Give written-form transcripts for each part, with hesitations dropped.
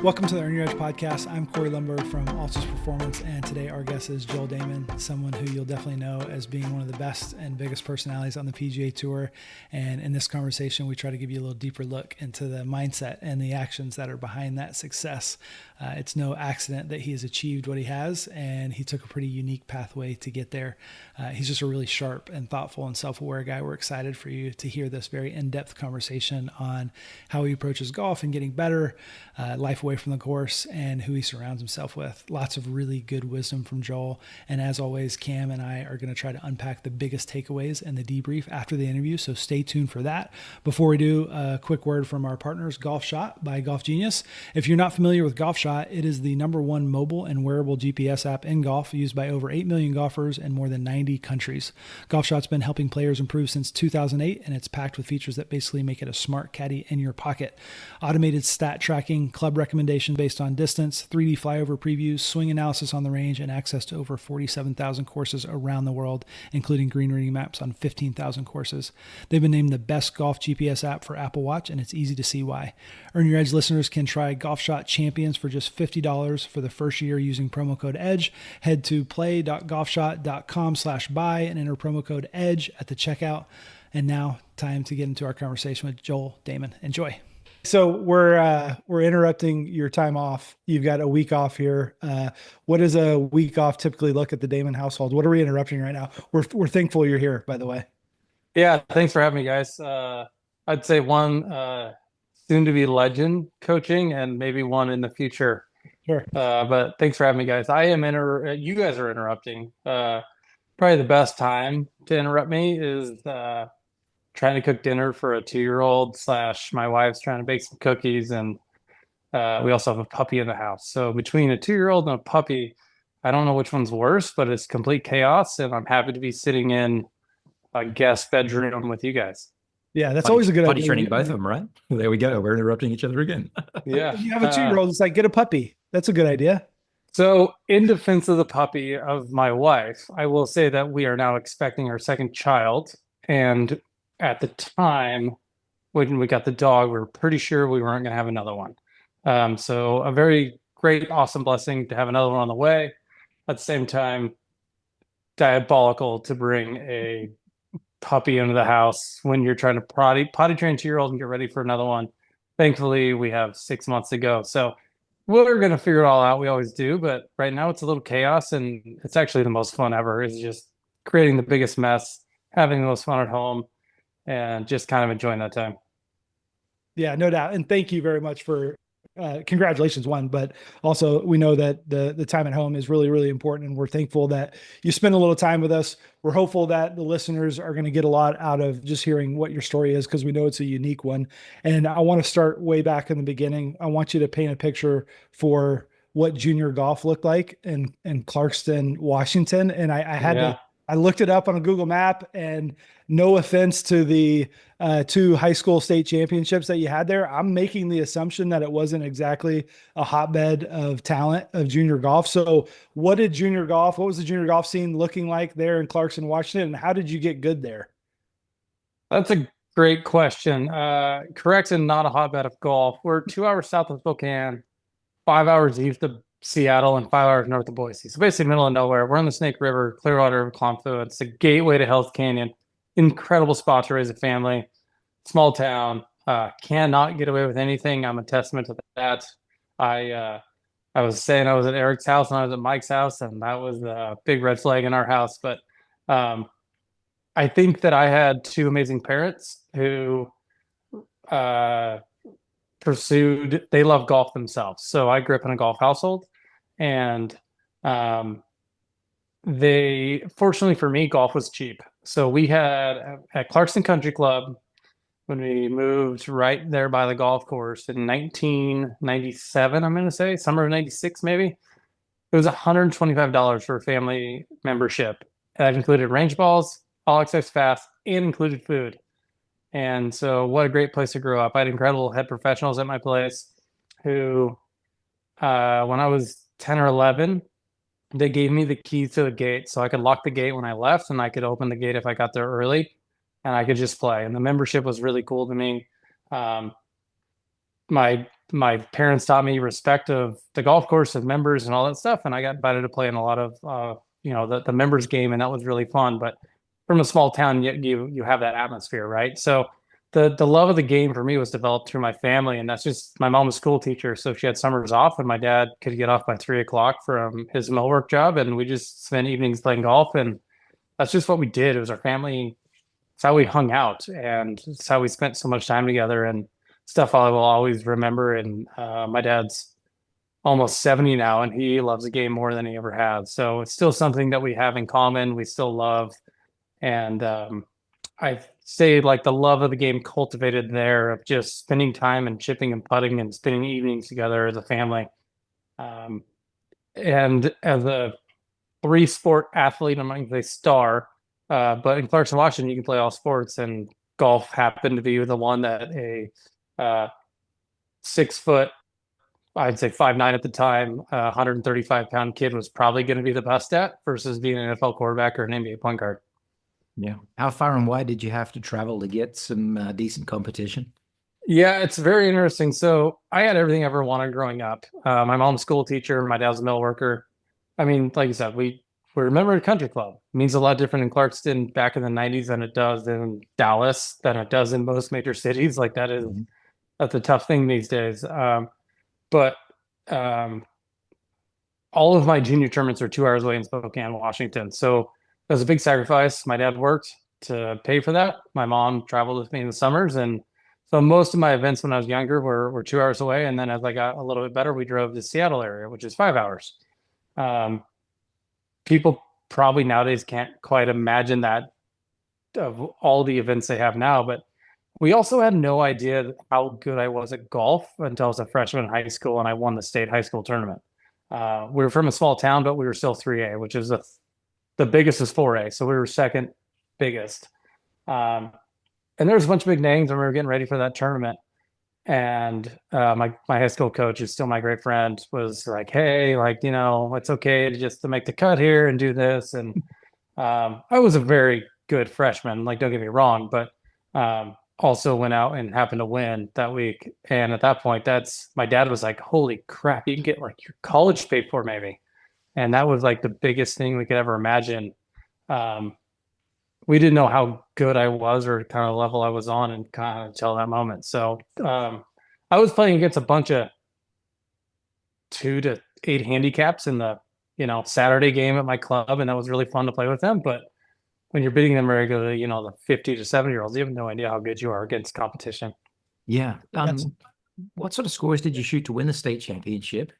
Welcome to the Earn Your Edge podcast. I'm Corey Lumberg from ALTUS Performance, and today our guest is Joel Dahmen, someone who you'll definitely know as being one of the best and biggest personalities on the PGA Tour. And in this conversation, we try to give you a little deeper look into the mindset and the actions that are behind that success. It's no accident that he has achieved what he has, and he took a pretty unique pathway to get there. He's just a really sharp and thoughtful and self-aware guy. We're excited for you to hear this very in-depth conversation on how he approaches golf and getting better, life away from the course, and who he surrounds himself with. Lots of really good wisdom from Joel. And as always, Cam and I are going to try to unpack the biggest takeaways and the debrief after the interview. So stay tuned for that. Before we do, a quick word from our partners, Golf Shot by Golf Genius. If you're not familiar with Golf Shot, it is the #1 mobile and wearable GPS app in golf, used by over 8 million golfers in more than 90 countries. Golf Shot's been helping players improve since 2008, and it's packed with features that basically make it a smart caddy in your pocket. Automated stat tracking, club recommendation based on distance, 3D flyover previews, swing analysis on the range, and access to over 47,000 courses around the world, including green reading maps on 15,000 courses. They've been named the best golf GPS app for Apple Watch, and it's easy to see why. Earn Your Edge listeners can try Golf Shot Champions for just $50 for the first year using promo code EDGE. Head to play.golfshot.com/buy and enter promo code EDGE at the checkout. And now, time to get into our conversation with Joel Dahmen. Enjoy. So we're interrupting your time off. You've got a week off here. What does a week off typically look at the Dahmen household? What are we interrupting right now? We're thankful you're here, by the way. Yeah, thanks for having me, guys. I'd say one soon to be legend coaching, and maybe one in the future. Sure. But thanks for having me, guys. You guys are interrupting. Probably the best time to interrupt me is trying to cook dinner for a 2-year-old / my wife's trying to bake some cookies, and we also have a puppy in the house. So between a 2-year-old and a puppy, I don't know which one's worse, but it's complete chaos, and I'm happy to be sitting in a guest bedroom with you guys. Yeah, that's always a good idea. Potty training both of them, right? There we go. We're interrupting each other again. Yeah. If you have a 2-year-old, it's like, get a puppy. That's a good idea. So in defense of the puppy of my wife, I will say that we are now expecting our second child. And at the time when we got the dog, we were pretty sure we weren't going to have another one. So a very great, awesome blessing to have another one on the way. At the same time, diabolical to bring a puppy into the house when you're trying to potty train a 2-year-old and get ready for another one. Thankfully, we have 6 months to go. So we're going to figure it all out. We always do. But right now it's a little chaos, and it's actually the most fun ever. Is just creating the biggest mess, having the most fun at home, and just kind of enjoying that time. Yeah, no doubt. And thank you very much for congratulations, one, but also we know that the time at home is really, really important. And we're thankful that you spend a little time with us. We're hopeful that the listeners are going to get a lot out of just hearing what your story is, because we know it's a unique one. And I want to start way back in the beginning. I want you to paint a picture for what junior golf looked like in Clarkston, Washington. And I looked it up on a Google map, and no offense to the 2 high school state championships that you had there, I'm making the assumption that it wasn't exactly a hotbed of talent of junior golf. So what was the junior golf scene looking like there in Clarkston, Washington, and how did you get good there? That's a great question. Correct, and not a hotbed of golf. We're 2 hours south of Spokane, 5 hours east of Seattle, and 5 hours north of Boise. So basically middle of nowhere. We're in the Snake River, Clearwater confluence. It's a gateway to Hell's Canyon. Incredible spot to raise a family. Small town. Cannot get away with anything. I'm a testament to that. I was saying I was at Eric's house and I was at Mike's house, and that was a big red flag in our house. But I think that I had 2 amazing parents who they love golf themselves. So I grew up in a golf household, and fortunately for me, golf was cheap. So we had at Clarkston Country Club, when we moved right there by the golf course in 1997, I'm going to say, summer of 96 maybe, it was $125 for a family membership. That included range balls, all access fast, and included food. And so what a great place to grow up. I had incredible head professionals at my place who, when I was 10 or 11, they gave me the keys to the gate so I could lock the gate when I left, and I could open the gate if I got there early, and I could just play. And the membership was really cool to me. My my parents taught me respect of the golf course and members and all that stuff. And I got invited to play in a lot of, the members game, and that was really fun. But from a small town, you have that atmosphere, right? So the love of the game for me was developed through my family, and that's just my mom was a school teacher, so she had summers off, and my dad could get off by 3 o'clock from his millwork job, and we just spent evenings playing golf, and that's just what we did. It was our family. It's how we hung out, and it's how we spent so much time together, and stuff I will always remember. And my dad's almost 70 now, and he loves the game more than he ever has. So it's still something that we have in common. We still love, and I say like the love of the game cultivated there of just spending time and chipping and putting and spending evenings together as a family. Um, and as a three-sport athlete, I'm not going to say star, but in Clarkston, Washington, you can play all sports, and golf happened to be the one that a 6 foot, I'd say 5'9" at the time, 135-pound kid was probably going to be the best at versus being an NFL quarterback or an NBA point guard. Yeah. How far and wide did you have to travel to get some decent competition? Yeah, it's very interesting. So I had everything I ever wanted growing up. My mom's a school teacher, my dad's a mill worker. I mean, like you said, we're a member of a country club. It means a lot different in Clarkston back in the 90s than it does in Dallas, than it does in most major cities. Like that's a tough thing these days. But all of my junior tournaments are 2 hours away in Spokane, Washington. So it was a big sacrifice. My dad worked to pay for that. My mom traveled with me in the summers. And so most of my events when I was younger were 2 hours away. And then as I got a little bit better, we drove to the Seattle area, which is 5 hours. People probably nowadays can't quite imagine that of all the events they have now, but we also had no idea how good I was at golf until I was a freshman in high school and I won the state high school tournament. We were from a small town, but we were still 3A, which is the biggest is 4A. So we were second biggest. And there was a bunch of big names and we were getting ready for that tournament. And my high school coach, who's still my great friend, was like, hey, like, it's okay to make the cut here and do this. And I was a very good freshman, like, don't get me wrong, but also went out and happened to win that week. And at that point, my dad was like, holy crap, you can get like your college paid for maybe. And that was like the biggest thing we could ever imagine. We didn't know how good I was or kind of level I was on and kind of until that moment. So I was playing against a bunch of 2 to 8 handicaps in the Saturday game at my club, and that was really fun to play with them. But when you're beating them regularly, the 50 to 70-year-olds, you have no idea how good you are against competition. Yeah. What sort of scores did you shoot to win the state championship?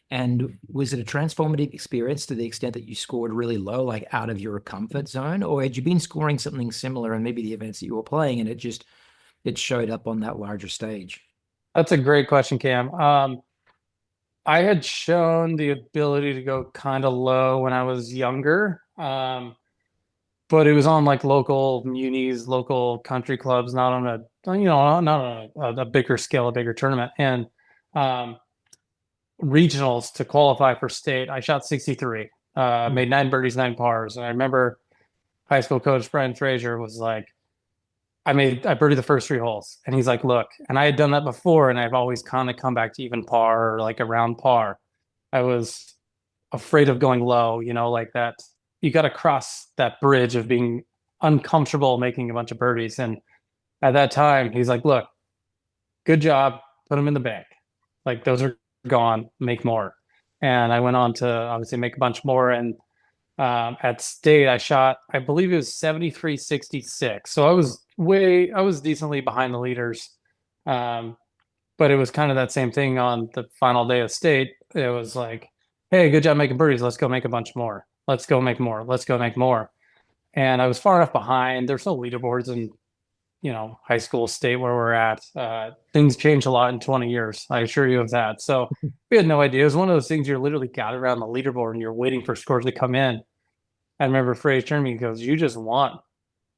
And was it a transformative experience to the extent that you scored really low, like out of your comfort zone? Or had you been scoring something similar in maybe the events that you were playing and it showed up on that larger stage? That's a great question, Cam. I had shown the ability to go kind of low when I was younger. But it was on like local munis, local country clubs, not on a bigger scale, a bigger tournament. And regionals to qualify for state, I shot 63, made 9 birdies, 9 pars. And I remember high school coach Brian Frazier was like, I birdied the first 3 holes. And he's like, look, and I had done that before, and I've always kind of come back to even par or like around par. I was afraid of going low, like that. You got to cross that bridge of being uncomfortable making a bunch of birdies. And at that time, he's like, look, good job, put them in the bank. Like those are gone, make more. And I went on to obviously make a bunch more. And at state, I shot, I believe it was 73-66. So I was decently behind the leaders. But it was kind of that same thing on the final day of state. It was like, hey, good job making birdies. Let's go make a bunch more. Let's go make more. Let's go make more. And I was far enough behind. There's no leaderboards in, high school, state where we're at. Things change a lot in 20 years. I assure you of that. So we had no idea. It was one of those things you're literally got around the leaderboard and you're waiting for scores to come in. I remember Fraser turned to me and goes, you just won.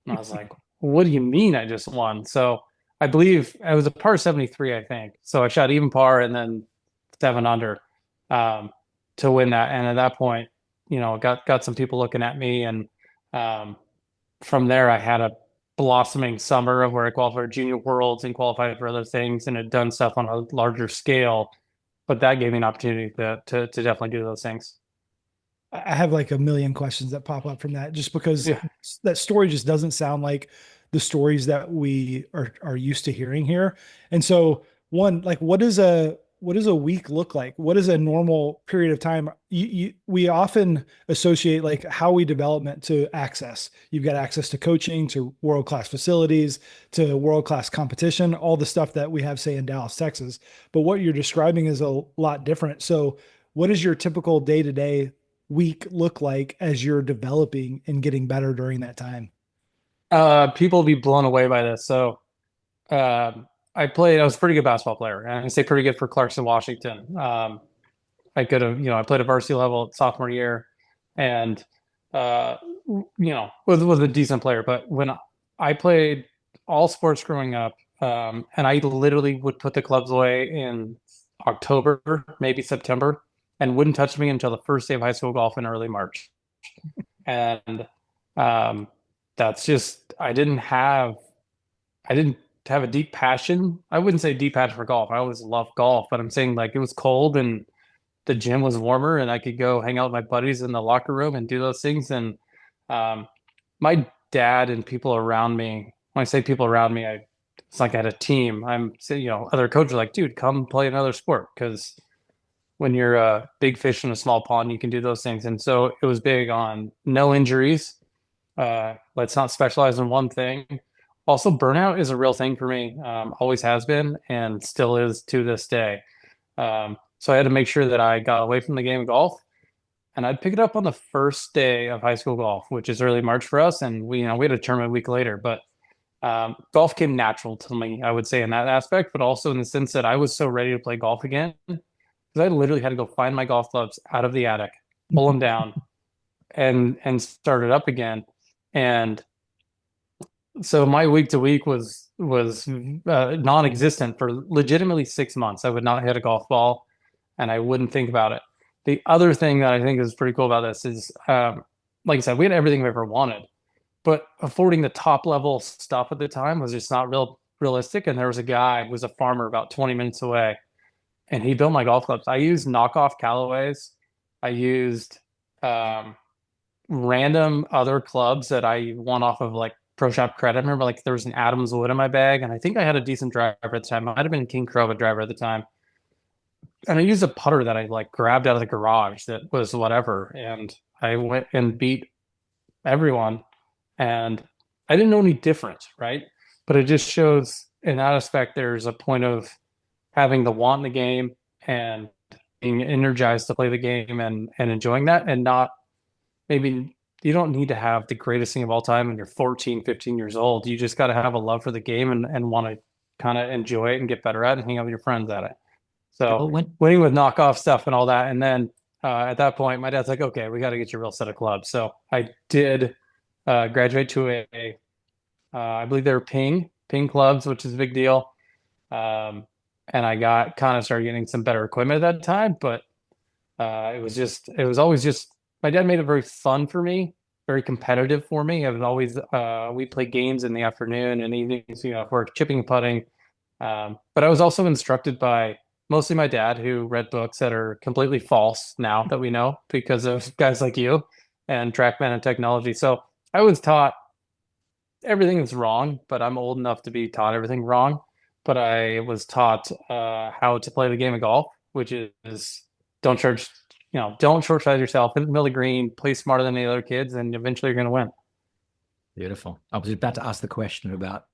And I was like, what do you mean I just won? So I believe it was a par 73, I think. So I shot even par and then 7 under to win that. And at that point, got some people looking at me. And from there, I had a blossoming summer of where I qualified for junior worlds and qualified for other things and had done stuff on a larger scale. But that gave me an opportunity to definitely do those things. I have like a million questions that pop up from that just because Yeah. that story just doesn't sound like the stories that we are used to hearing here. And so one, like what does a week look like? What is a normal period of time? We often associate like how we development to access. You've got access to coaching, to world-class facilities, to world-class competition, all the stuff that we have, say, in Dallas, Texas. But what you're describing is a lot different. So what is your typical day-to-day week look like as you're developing and getting better during that time? People will be blown away by this. So I was a pretty good basketball player, and I say pretty good for Clarkston, Washington. I could have, I played at varsity level sophomore year, and was a decent player. But when I played all sports growing up, and I literally would put the clubs away in October, maybe September, and wouldn't touch me until the first day of high school golf in early March. And um, that's just I didn't have a deep passion. I wouldn't say deep passion for golf. I always loved golf, but I'm saying like it was cold and the gym was warmer and I could go hang out with my buddies in the locker room and do those things. And um, my dad and people around me, when I say people around me, it's like I had a team. I'm saying, other coaches are like, dude, come play another sport because when you're a big fish in a small pond, you can do those things. And so it was big on no injuries. Let's not specialize in one thing. Also, burnout is a real thing for me. Always has been and still is to this day. So I had to make sure that I got away from the game of golf, and I'd pick it up on the first day of high school golf, which is early March for us. And we had a tournament a week later, but golf came natural to me, I would say, in that aspect, but also in the sense that I was so ready to play golf again because I literally had to go find my golf clubs out of the attic, pull them down, and start it up again. And so my week to week was non-existent for legitimately 6 months. I would not hit a golf ball, and I wouldn't think about it. The other thing that I think is pretty cool about this is, like I said, we had everything we ever wanted, but affording the top level stuff at the time was just not realistic. And there was a guy who was a farmer about 20 minutes away, and he built my golf clubs. I used knockoff Callaways. I used random other clubs that I won off of like Pro Shop Credit. I remember like there was an Adams Wood in my bag, and I think I had a decent driver at the time. It might have been King Crow driver at the time. And I used a putter that I like grabbed out of the garage that was whatever. And I went and beat everyone. And I didn't know any different, right? But it just shows in that aspect there's a point of having the want in the game and being energized to play the game and enjoying that, and not maybe you don't need to have the greatest thing of all time when you're 14, 15 years old. You just got to have a love for the game and want to kind of enjoy it and get better at it and hang out with your friends at it. So winning with knockoff stuff and all that. And then at that point, my dad's like, okay, we got to get you a real set of clubs. So I did graduate to I believe they were ping clubs, which is a big deal. And I started getting some better equipment at that time, but it was always just, my dad made it very fun for me, very competitive for me. It was always, we play games in the afternoon and evenings, for chipping and putting. But I was also instructed by mostly my dad, who read books that are completely false now that we know because of guys like you and TrackMan and technology. So I was taught everything is wrong, but I'm old enough to be taught everything wrong. But I was taught how to play the game of golf, which is don't short side yourself, hit the middle of the green, play smarter than the other kids, and eventually you're going to win. Beautiful. I was about to ask the question about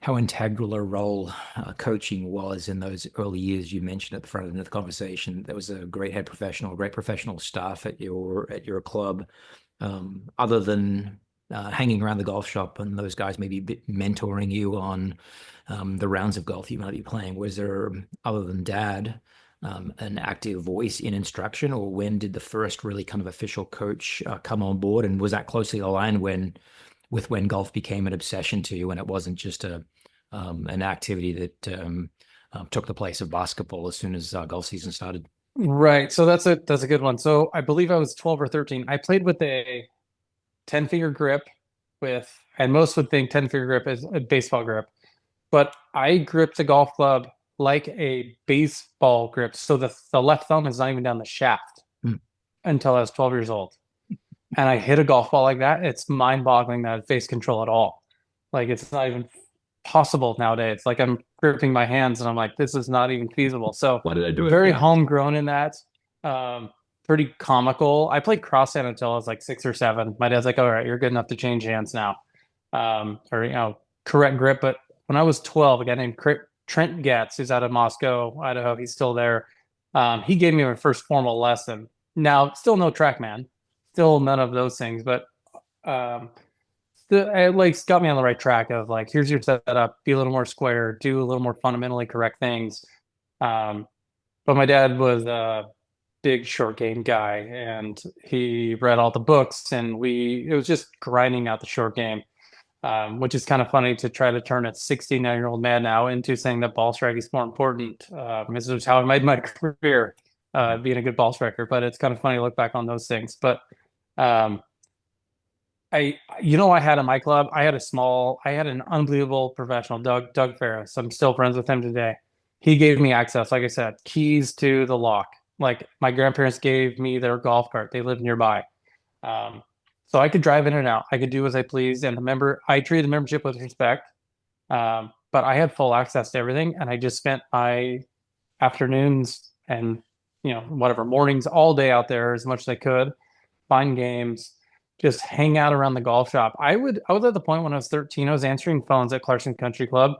how integral a role coaching was in those early years. You mentioned at the front end of the conversation, there was a great great professional staff at your club. Other than hanging around the golf shop and those guys maybe mentoring you on the rounds of golf you might be playing, was there, other than dad, an active voice in instruction, or when did the first really kind of official coach come on board? And was that closely aligned with when golf became an obsession to you, and it wasn't just an activity that took the place of basketball as soon as golf season started? Right. So that's a good one. So I believe I was 12 or 13. I played with a 10-finger grip with, and most would think 10-finger grip is a baseball grip, but I gripped a golf club like a baseball grip. So the left thumb is not even down the shaft until I was 12 years old. And I hit a golf ball like that. It's mind-boggling that I had face control at all. Like, it's not even possible nowadays. Like, I'm gripping my hands and I'm like, this is not even feasible. So Why did I do it? very Yeah. homegrown in that. Pretty comical. I played cross hand until I was like 6 or 7. My dad's like, all right, you're good enough to change hands now. Or correct grip. But when I was 12, a guy named Trent Getz, who's out of Moscow, Idaho, he's still there. He gave me my first formal lesson. Now, still no TrackMan, still none of those things, but it like got me on the right track of like, here's your setup, be a little more square, do a little more fundamentally correct things. But my dad was a big short game guy, and he read all the books, and it was just grinding out the short game. Which is kind of funny to try to turn a 69-year-old man now into saying that ball striking is more important. This is how I made my career, being a good ball striker. But it's kind of funny to look back on those things. But I had in my club, I had an unbelievable professional, Doug Ferris. I'm still friends with him today. He gave me access, like I said, keys to the lock. Like, my grandparents gave me their golf cart. They lived nearby. So I could drive in and out. I could do as I pleased. And I treated the membership with respect. But I had full access to everything. And I just spent my afternoons and, whatever, mornings all day out there as much as I could, find games, just hang out around the golf shop. I was at the point when I was 13, I was answering phones at Clarkston Country Club.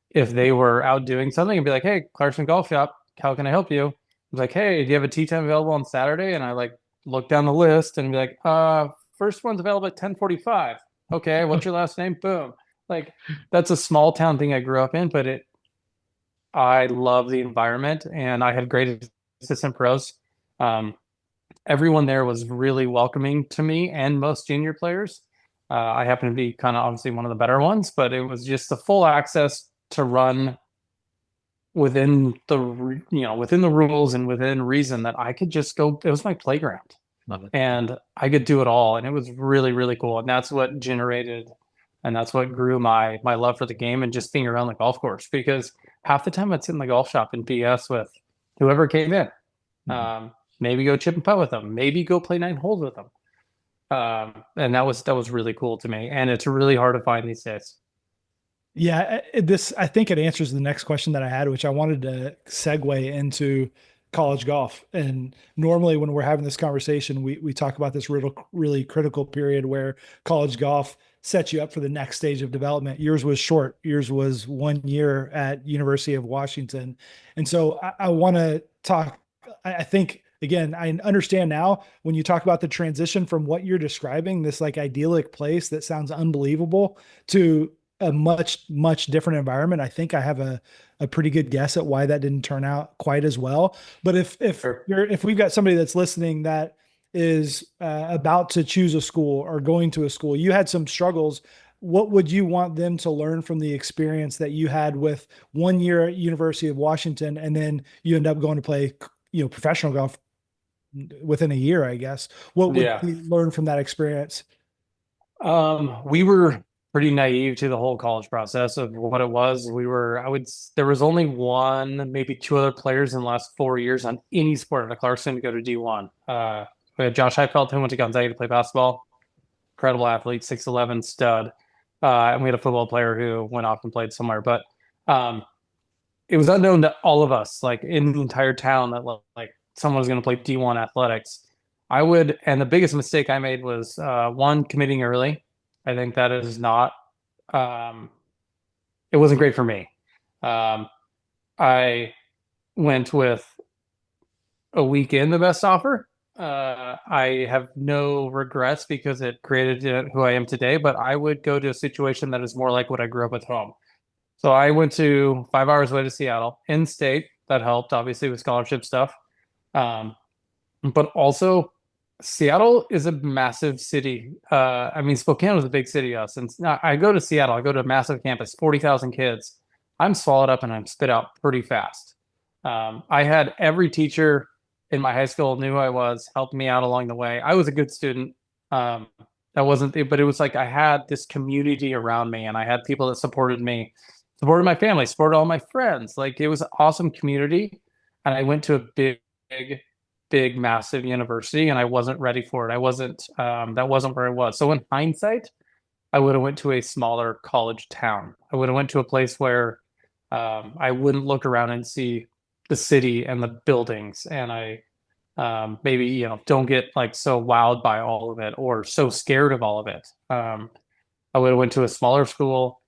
If they were out doing something, I'd be like, hey, Clarkston Golf Shop, how can I help you? I was like, hey, do you have a tee time available on Saturday? And I like look down the list and be like, first one's available at 10:45. Okay, what's your last name? Boom. Like, that's a small town thing I grew up in, but I love the environment, and I had great assistant pros. Everyone there was really welcoming to me and most junior players. I happen to be kind of obviously one of the better ones, but it was just the full access to run within the rules and within reason that I could just go. It was my playground. Love it. And I could do it all, and it was really, really cool. And that's what generated, and that's what grew my love for the game and just being around the golf course. Because half the time I'd sit in the golf shop and BS with whoever came in. Maybe go chip and putt with them. Maybe go play 9 holes with them. And that was really cool to me. And it's really hard to find these days. Yeah, I think it answers the next question that I had, which I wanted to segue into college golf. And normally when we're having this conversation, we talk about this really critical period where college golf sets you up for the next stage of development. Yours was short. Yours was 1 year at University of Washington. And so I want to talk, I think, again, I understand now when you talk about the transition from what you're describing, this like idyllic place that sounds unbelievable, to a much, much different environment. I think I have a pretty good guess at why that didn't turn out quite as well. But if we've got somebody that's listening that is about to choose a school or going to a school, you had some struggles. What would you want them to learn from the experience that you had with 1 year at University of Washington, and then you end up going to play, professional golf within a year, I guess? What would you learn from that experience? We were pretty naive to the whole college process of what it was. There was only one, maybe 2 other players in the last 4 years on any sport at Clarkston to go to D1. We had Josh Heifeld, who went to Gonzaga to play basketball. Incredible athlete, 6'11", stud. And we had a football player who went off and played somewhere. But it was unknown to all of us, like in the entire town, that like someone was going to play D1 athletics. And the biggest mistake I made was one, committing early. I think that is not, it wasn't great for me. I went with a weekend the best offer. I have no regrets because it created who I am today, but I would go to a situation that is more like what I grew up with home. So I went to 5 hours away to Seattle, in state. That helped, obviously, with scholarship stuff. But also, Seattle is a massive city. Spokane was a big city to us. And I go to Seattle, I go to a massive campus, 40,000 kids. I'm swallowed up and I'm spit out pretty fast. I had every teacher in my high school knew who I was, helped me out along the way. I was a good student. but it was like I had this community around me, and I had people that supported me, supported my family, supported all my friends. Like it was an awesome community. And I went to a big, massive university, and I wasn't ready for it. I wasn't, that wasn't where I was. So in hindsight, I would have went to a smaller college town. I would have went to a place where I wouldn't look around and see the city and the buildings, and I maybe don't get like so wowed by all of it or so scared of all of it. I would have went to a smaller school.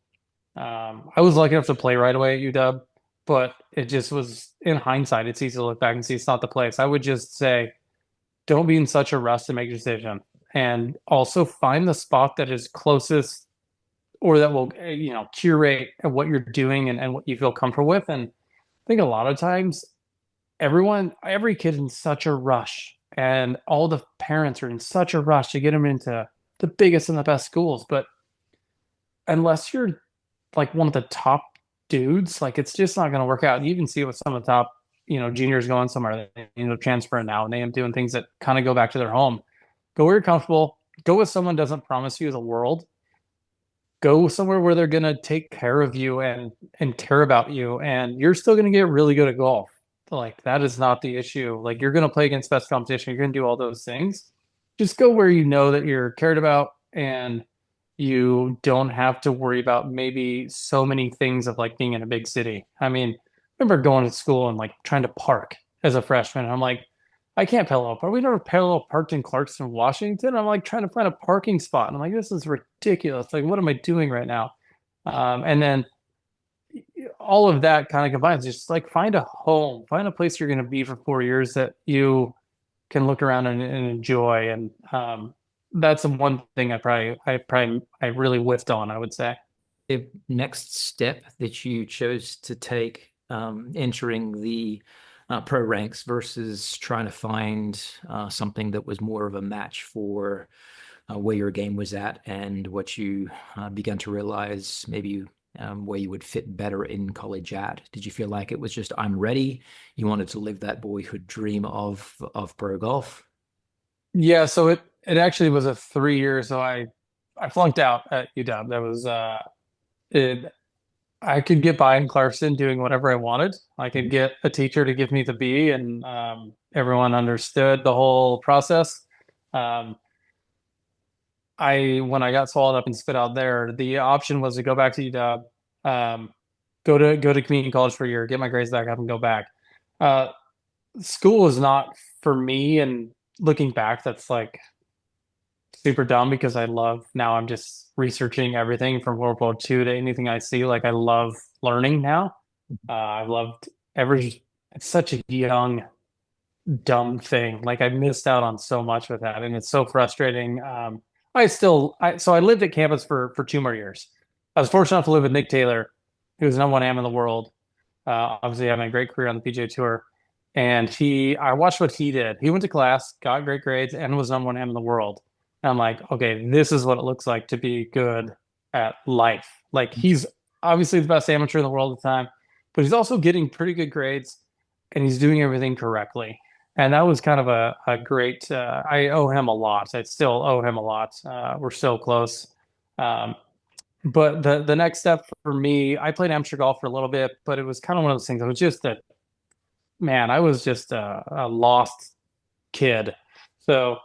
I was lucky enough to play right away at UW, but it just was, in hindsight, it's easy to look back and see it's not the place. I would just say, don't be in such a rush to make a decision, and also find the spot that is closest or that will curate what you're doing and what you feel comfortable with. And I think a lot of times every kid in such a rush, and all the parents are in such a rush to get them into the biggest and the best schools. But unless you're like one of the top dudes, like it's just not going to work out. You even see it with some of the top, juniors going somewhere, transferring now, and they end up doing things that kind of go back to their home. Go where you're comfortable. Go with someone doesn't promise you the world. Go somewhere where they're going to take care of you and care about you, and you're still going to get really good at golf. Like that is not the issue. Like you're going to play against best competition. You're going to do all those things. Just go where you know that you're cared about, and you don't have to worry about maybe so many things of like being in a big city. I mean, I remember going to school and like trying to park as a freshman. And I'm like, I can't parallel park. We never parallel parked in Clarkston, Washington. I'm like trying to find a parking spot. And I'm like, this is ridiculous. Like, what am I doing right now? And then all of that kind of combines. Just like find a home, find a place you're going to be for 4 years that you can look around and enjoy. And that's the one thing I really whiffed on, I would say. The next step that you chose to take, entering the pro ranks versus trying to find something that was more of a match for where your game was at and what you began to realize maybe where you would fit better in college at? Did you feel like it was just, I'm ready? You wanted to live that boyhood dream of pro golf? Yeah, so it actually was a 3 year. So I flunked out at UW. That was it. I could get by in Clarkston doing whatever I wanted. I could get a teacher to give me the B, and everyone understood the whole process. Um, when I got swallowed up and spit out there, the option was to go back to UW, go to community college for a year, get my grades back up, and go back. School was not for me, and looking back, that's like super dumb because now I'm just researching everything from World War II to anything I see. Like I love learning now. I've loved it's such a young, dumb thing. Like I missed out on so much with that, and it's so frustrating. So I lived at campus for 2 more years. I was fortunate enough to live with Nick Taylor, who was number one am in the world. Obviously having a great career on the PGA Tour. And I watched what he did. He went to class, got great grades, and was number one am in the world. And I'm like, okay, this is what it looks like to be good at life. Like he's obviously the best amateur in the world at the time, but he's also getting pretty good grades, and he's doing everything correctly. And that was kind of a great, I owe him a lot. I still owe him a lot. We're so close. But the next step for me, I played amateur golf for a little bit, but it was kind of one of those things. It was just I was just a lost kid. So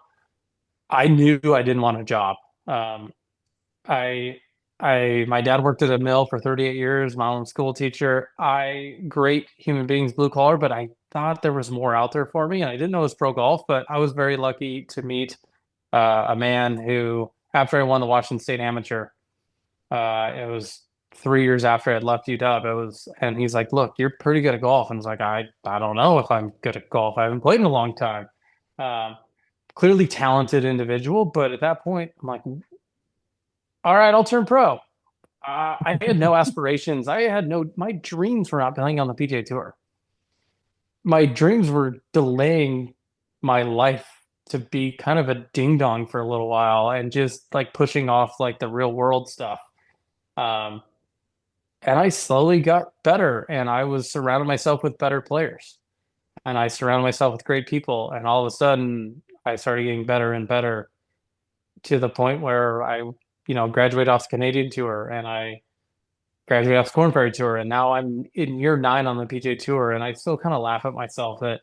I knew I didn't want a job. My dad worked at a mill for 38 years, my own school teacher. Great human beings, blue collar, but I thought there was more out there for me. And I didn't know it was pro golf, but I was very lucky to meet a man who, after I won the Washington State Amateur, it was 3 years after I'd left UW. And he's like, look, you're pretty good at golf. And I was like, I don't know if I'm good at golf. I haven't played in a long time. Clearly talented individual, but at that point, I'm like, all right, I'll turn pro. I had no aspirations. My dreams were not playing on the PGA Tour. My dreams were delaying my life to be kind of a ding dong for a little while and just like pushing off like the real world stuff. And I slowly got better, and I was surrounding myself with better players, and I surrounded myself with great people. And all of a sudden I started getting better and better. to the point where I, graduated off the Canadian tour and I graduated off the Corn Ferry tour, and now I'm in year 9 on the PGA Tour, and I still kind of laugh at myself that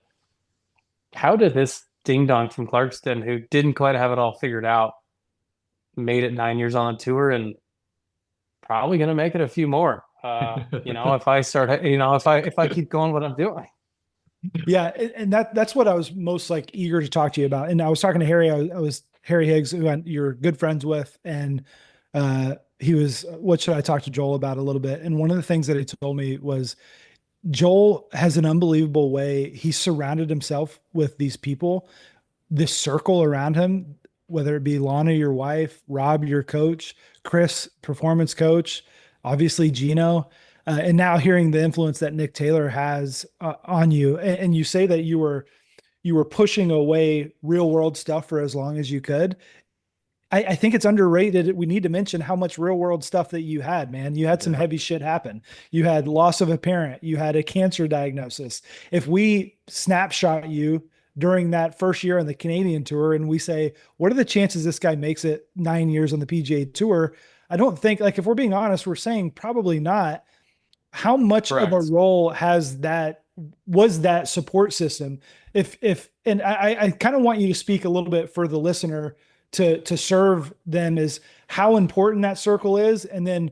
how did this ding dong from Clarkston, who didn't quite have it all figured out, made it 9 years on the tour and probably going to make it a few more. If I start, if I keep going what I'm doing. Yeah, and that's what I was most like eager to talk to you about. And I was talking to Harry. I was Harry Higgs, who you're good friends with, and he was. What should I talk to Joel about a little bit? And one of the things that he told me was Joel has an unbelievable way. He surrounded himself with these people, this circle around him, whether it be Lana, your wife, Rob, your coach, Chris, performance coach, obviously Gino, and now hearing the influence that Nick Taylor has on you. And you say that you were pushing away real world stuff for as long as you could. I think it's underrated. We need to mention how much real world stuff that you had, man. You had some heavy shit happen. You had loss of a parent. You had a cancer diagnosis. If we snapshot you during that first year on the Canadian tour and we say, what are the chances this guy makes it 9 years on the PGA tour? I don't think, like, if we're being honest, we're saying probably not. How much Correct. of a role was that support system? And I kind of want you to speak a little bit for the listener to serve them as how important that circle is. And then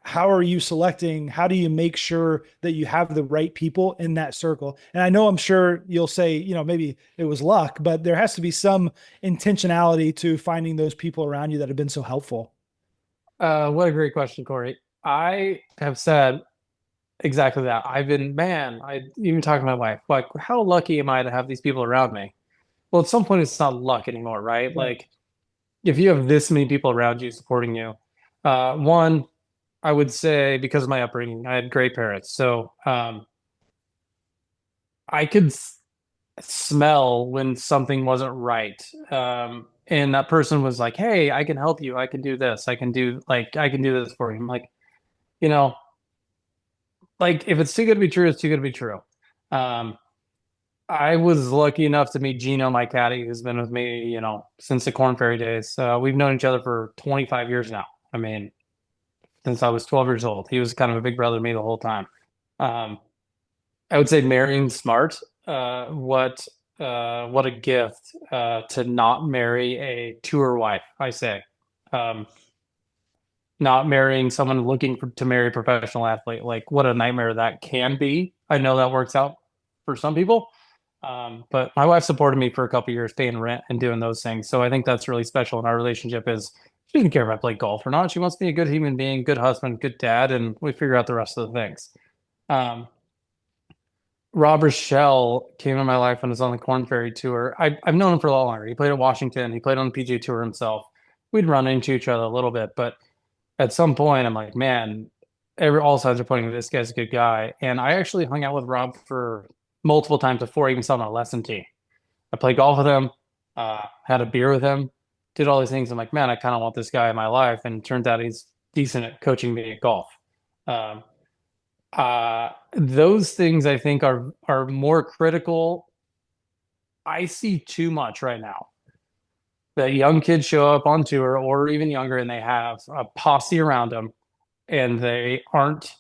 how are you selecting? How do you make sure that you have the right people in that circle? And I'm sure you'll say, maybe it was luck, but there has to be some intentionality to finding those people around you that have been so helpful. What a great question, Corey. I have said exactly that. I even talking to my wife, like, how lucky am I to have these people around me? Well, at some point, it's not luck anymore, right? Right. Like, if you have this many people around you supporting you, one, I would say because of my upbringing, I had great parents. So I could smell when something wasn't right. And that person was like, hey, I can help you. I can do this. I can do this for you. I'm like, you know, like if it's too good to be true, it's too good to be true. I was lucky enough to meet Gino, my caddy, who's been with me, since the Corn Ferry days. We've known each other for 25 years now. I mean, since I was 12 years old. He was kind of a big brother to me the whole time. I would say marrying smart. What a gift to not marry a tour wife, I say. Not marrying someone looking to marry a professional athlete. Like, what a nightmare that can be. I know that works out for some people. But my wife supported me for a couple of years paying rent and doing those things. So I think that's really special in our relationship is she doesn't care if I play golf or not. She wants to be a good human being, good husband, good dad, and we figure out the rest of the things. Rob Rochelle came in my life when I was on the Corn Ferry Tour. I've known him for a lot longer. He played at Washington. He played on the PGA Tour himself. We'd run into each other a little bit, but at some point, I'm like, man, all sides are pointing to this guy's a good guy. And I actually hung out with Rob for multiple times before I even saw him on a lesson tee. I played golf with him, had a beer with him, did all these things. I'm like, man, I kind of want this guy in my life. And it turns out he's decent at coaching me at golf. Those things I think are more critical. I see too much right now. That young kids show up on tour or even younger and they have a posse around them and they aren't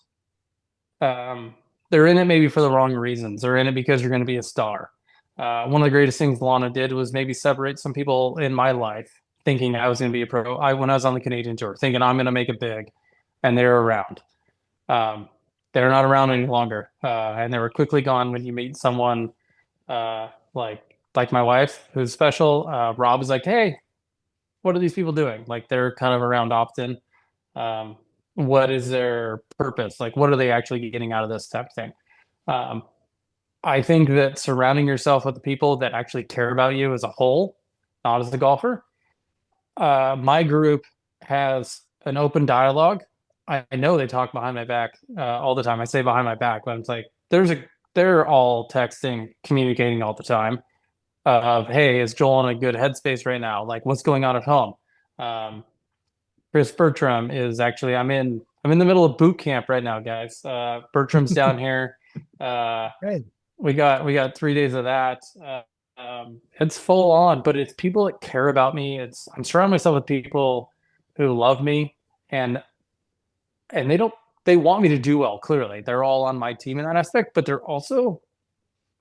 they're in it maybe for the wrong reasons. They're in it because you're going to be a star. One of the greatest things Lana did was maybe separate some people in my life thinking I was going to be a pro. When I was on the Canadian tour, thinking I'm going to make it big, and they're around. They're not around any longer, and they were quickly gone when you meet someone like my wife, who's special. Rob is like, hey, what are these people doing? Like they're kind of around often. What is their purpose? Like, what are they actually getting out of this type of thing? I think that surrounding yourself with the people that actually care about you as a whole, not as a golfer. My group has an open dialogue. I know they talk behind my back all the time. I say behind my back, but it's like they're all texting, communicating all the time. Of hey, is Joel in a good headspace right now? Like, what's going on at home? Chris Bertram is actually I'm in the middle of boot camp right now, guys. Bertram's down here. Right. We got 3 days of that. it's full on, but it's people that care about me. I'm surrounding myself with people who love me, and they don't they want me to do well. Clearly, they're all on my team in that aspect, but they're also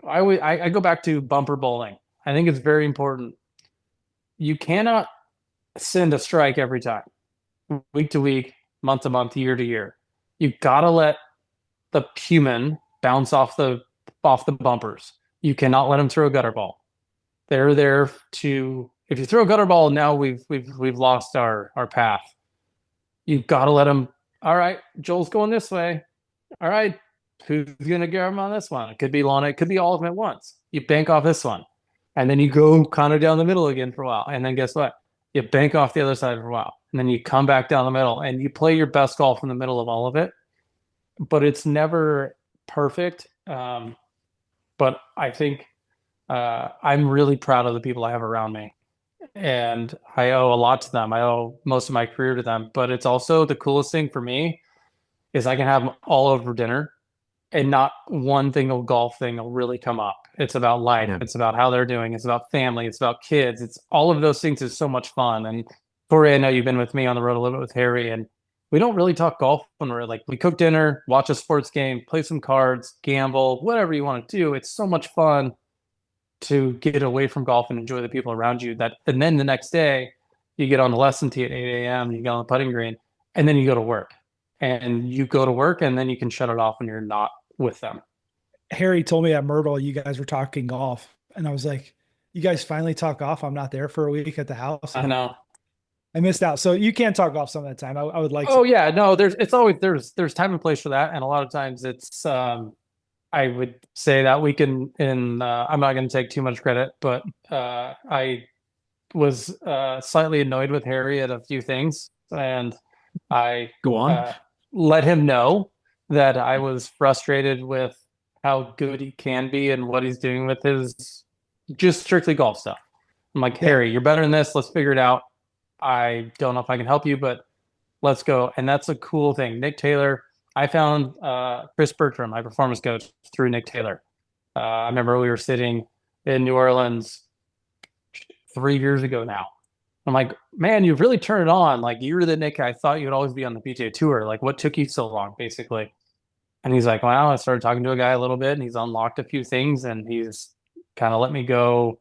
I go back to bumper bowling. I think it's very important. You cannot send a strike every time, week to week, month to month, year to year. You gotta let the human bounce off the bumpers. You cannot let them throw a gutter ball. They're there to if you throw a gutter ball, now we've lost our path. You've got to let them. All right, Joel's going this way. All right, who's gonna get him on this one? It could be Lana, it could be all of them at once. You bank off this one, and then you go kind of down the middle again for a while, and then guess what? You bank off the other side for a while, and then you come back down the middle, and you play your best golf in the middle of all of it. But it's never perfect. But I think I'm really proud of the people I have around me, and I owe a lot to them. I owe most of my career to them. But it's also the coolest thing for me is I can have them all over dinner, and not one single golf thing will really come up. It's about life. Yeah. It's about how they're doing. It's about family. It's about kids. It's all of those things is so much fun. And Corey, I know you've been with me on the road a little bit with Harry, and we don't really talk golf when we're like, we cook dinner, watch a sports game, play some cards, gamble, whatever you want to do. It's so much fun to get away from golf and enjoy the people around you. And then the next day you get on the lesson tee at 8 a.m. You get on the putting green, and then you go to work. And you go to work, and then you can shut it off when you're not with them. Harry told me at Myrtle you guys were talking golf, and I was like, you guys finally talk golf? I'm not there for a week at the house. I know. I missed out. So you can talk golf some of the time. I would like Oh yeah, no, there's time and place for that. And a lot of times it's I would say that we can I'm not going to take too much credit, but I was slightly annoyed with Harry at a few things, and I Go on. let him know that I was frustrated with how good he can be and what he's doing with his just strictly golf stuff. I'm like, Harry, you're better than this. Let's figure it out. I don't know if I can help you, but let's go. And that's a cool thing. Nick Taylor, I found Chris Bertram, my performance coach, through Nick Taylor. I remember we were sitting in New Orleans 3 years ago now. I'm like, man, you've really turned it on. Like, you were the Nick I thought you'd always be on the PGA Tour. Like, what took you so long, basically? And he's like, well, I started talking to a guy a little bit, and he's unlocked a few things, and he's kind of let me go,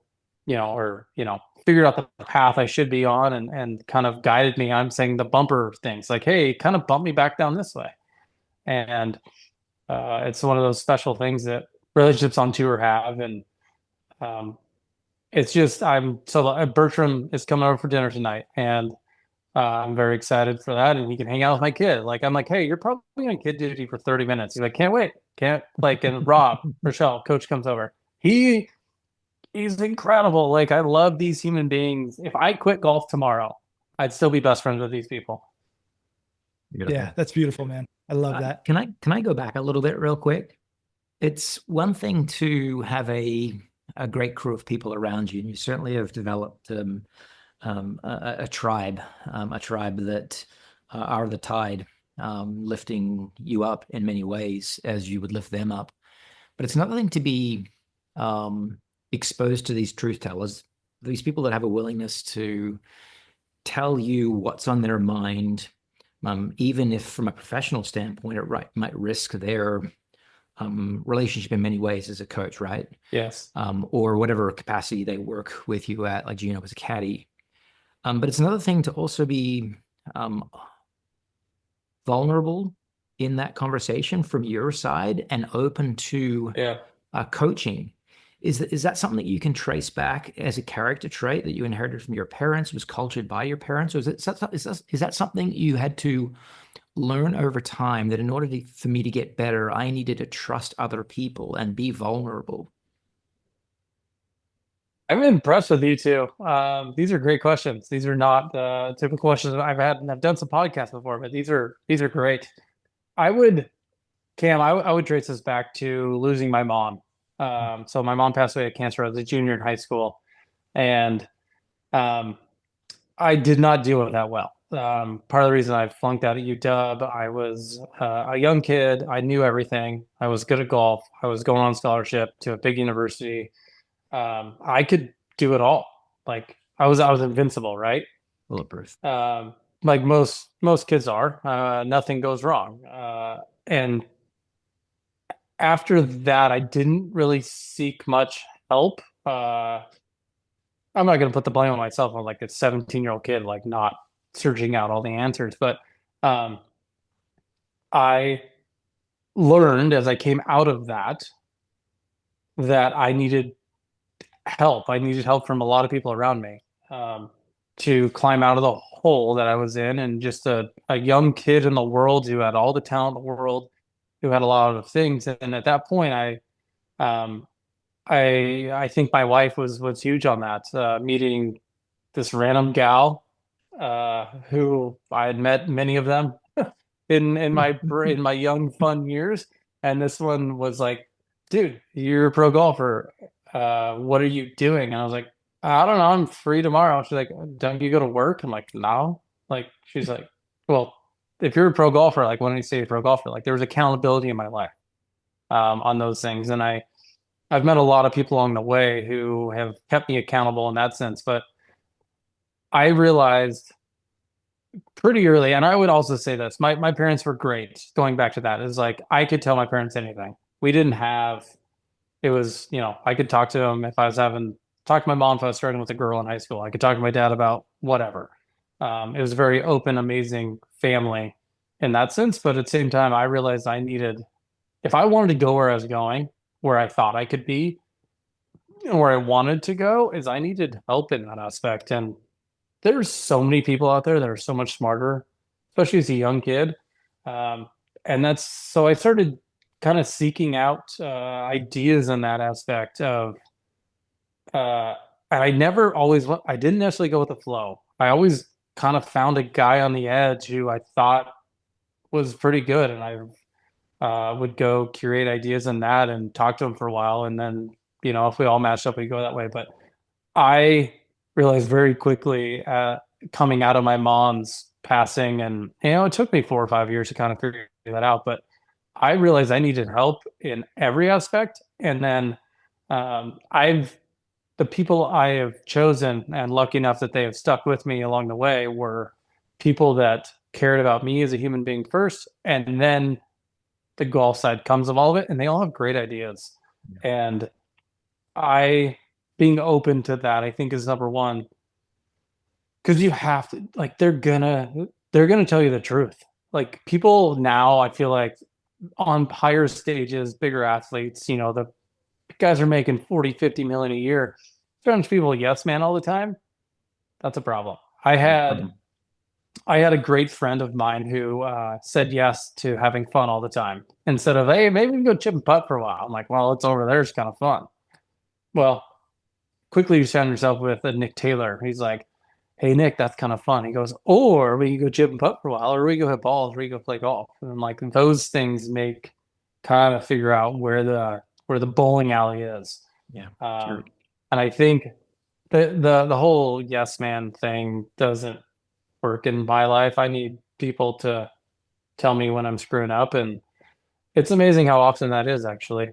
figured out the path I should be on, and kind of guided me. I'm saying the bumper things, like, hey, kind of bump me back down this way. And it's one of those special things that relationships on tour have. And it's just, Bertram is coming over for dinner tonight, and I'm very excited for that. And he can hang out with my kid. Like, I'm like, hey, you're probably on kid duty for 30 minutes. He's like, can't wait. And Rob, Rochelle, coach comes over. He's incredible. Like, I love these human beings. If I quit golf tomorrow, I'd still be best friends with these people. Beautiful. Yeah, that's beautiful, man. I love that. Can I go back a little bit real quick? It's one thing to have a great crew of people around you, and you certainly have developed a tribe that are the tide, lifting you up in many ways as you would lift them up. But it's another thing to be exposed to these truth tellers, these people that have a willingness to tell you what's on their mind, even if from a professional standpoint, it might risk their relationship in many ways as a coach, right? Yes. Or whatever capacity they work with you at, like Gino as a caddy. But it's another thing to also be vulnerable in that conversation from your side and open to coaching. Is that something that you can trace back as a character trait that you inherited from your parents, was cultured by your parents? Or is that something you had to learn over time, that in order for me to get better, I needed to trust other people and be vulnerable? I'm impressed with you two. These are great questions. These are not typical questions I've had, and I've done some podcasts before, but these are great. I would trace this back to losing my mom. So my mom passed away of cancer. I was a junior in high school, and I did not deal with that well. Part of the reason I flunked out at UW, I was a young kid. I knew everything. I was good at golf. I was going on scholarship to a big university. I could do it all. Like I was invincible, right? Bulletproof. Like most kids are. Nothing goes wrong. And after that, I didn't really seek much help. I'm not going to put the blame on myself on like a 17-year-old kid, like not searching out all the answers, but um, I learned as I came out of that that I needed help. I needed help from a lot of people around me to climb out of the hole that I was in, and just a young kid in the world who had all the talent in the world, who had a lot of things. And at that point, um, I think my wife was huge on that. Meeting this random gal who I had met many of them in my young fun years, and this one was like, "Dude, you're a pro golfer. What are you doing?" And I was like, "I don't know. I'm free tomorrow." She's like, "Don't you go to work?" I'm like, "No." Like, she's like, "Well, if you're a pro golfer, like, why don't you stay a pro golfer?" Like, there was accountability in my life on those things, and I've met a lot of people along the way who have kept me accountable in that sense. But I realized pretty early, and I would also say this, my parents were great. Going back to that, is like I could tell my parents anything. We didn't have it was, I could talk to them if I was having talk to my mom if I was starting with a girl in high school. I could talk to my dad about whatever. It was a very open, amazing family in that sense. But at the same time, I realized I needed, if I wanted to go where I was going, where I thought I could be, where I wanted to go, is I needed help in that aspect. And there's so many people out there that are so much smarter, especially as a young kid. Um, and that's so I started kind of seeking out ideas in that aspect of, uh, and I didn't necessarily go with the flow. I always kind of found a guy on the edge who I thought was pretty good, and I would go curate ideas in that and talk to him for a while. And then, if we all matched up, we go that way. But I realized very quickly, coming out of my mom's passing, and it took me 4 or 5 years to kind of figure that out, but I realized I needed help in every aspect. And then I've the people I have chosen and lucky enough that they have stuck with me along the way were people that cared about me as a human being first, and then the golf side comes of all of it, and they all have great ideas. And I being open to that, I think, is number one, because you have to, like, they're gonna tell you the truth. Like, people now, I feel like on higher stages, bigger athletes, the guys are making 40, 50 million a year. Sometimes people yes man all the time. That's a problem. I had a great friend of mine who said yes to having fun all the time instead of, hey, maybe we can go chip and putt for a while. I'm like, well, it's over there. It's kind of fun. Well, quickly you found yourself with a Nick Taylor. He's like, hey, Nick, that's kind of fun. He goes, or we can go chip and putt for a while, or we go hit balls, or we go play golf. And I'm like, those things make kind of figure out where the bowling alley is. Yeah. Sure. And I think the whole yes man thing doesn't work in my life. I need people to tell me when I'm screwing up, and it's amazing how often that is, actually.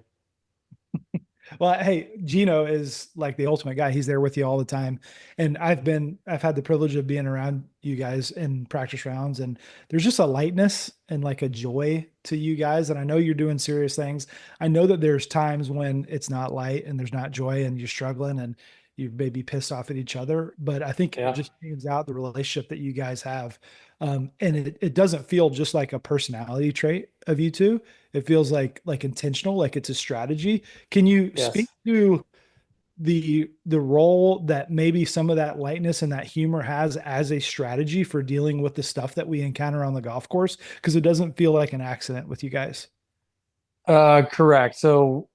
Well, hey, Gino is like the ultimate guy. He's there with you all the time. And I've had the privilege of being around you guys in practice rounds, and there's just a lightness and like a joy to you guys. And I know you're doing serious things. I know that there's times when it's not light and there's not joy and you're struggling and you may be pissed off at each other, but I think it just brings out the relationship that you guys have. And it doesn't feel just like a personality trait of you two. It feels like intentional, like it's a strategy. Can you speak to the role that maybe some of that lightness and that humor has as a strategy for dealing with the stuff that we encounter on the golf course? Because it doesn't feel like an accident with you guys. Correct. So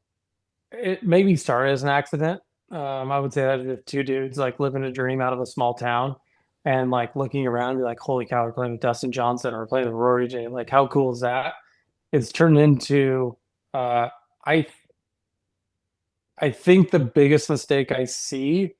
it maybe started as an accident. I would say that if two dudes like living a dream out of a small town and like looking around and be like, holy cow, we're playing with Dustin Johnson or playing with Rory J. Like, how cool is that? It's turned into I I think the biggest mistake I see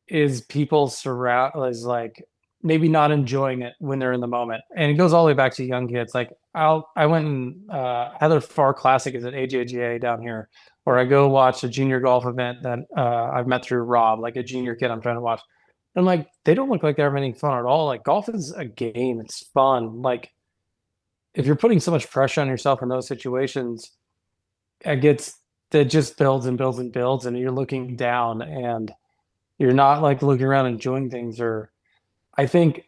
is people is like maybe not enjoying it when they're in the moment. And it goes all the way back to young kids. Like I went and Heather Farr Classic is at AJGA down here or I go watch a junior golf event that I've met through Rob, like a junior kid I'm trying to watch. And like they don't look like they're having any fun at all. Like golf is a game, it's fun. Like if you're putting so much pressure on yourself in those situations, it gets that just builds and builds and builds, and you're looking down and you're not like looking around enjoying things. Or I think,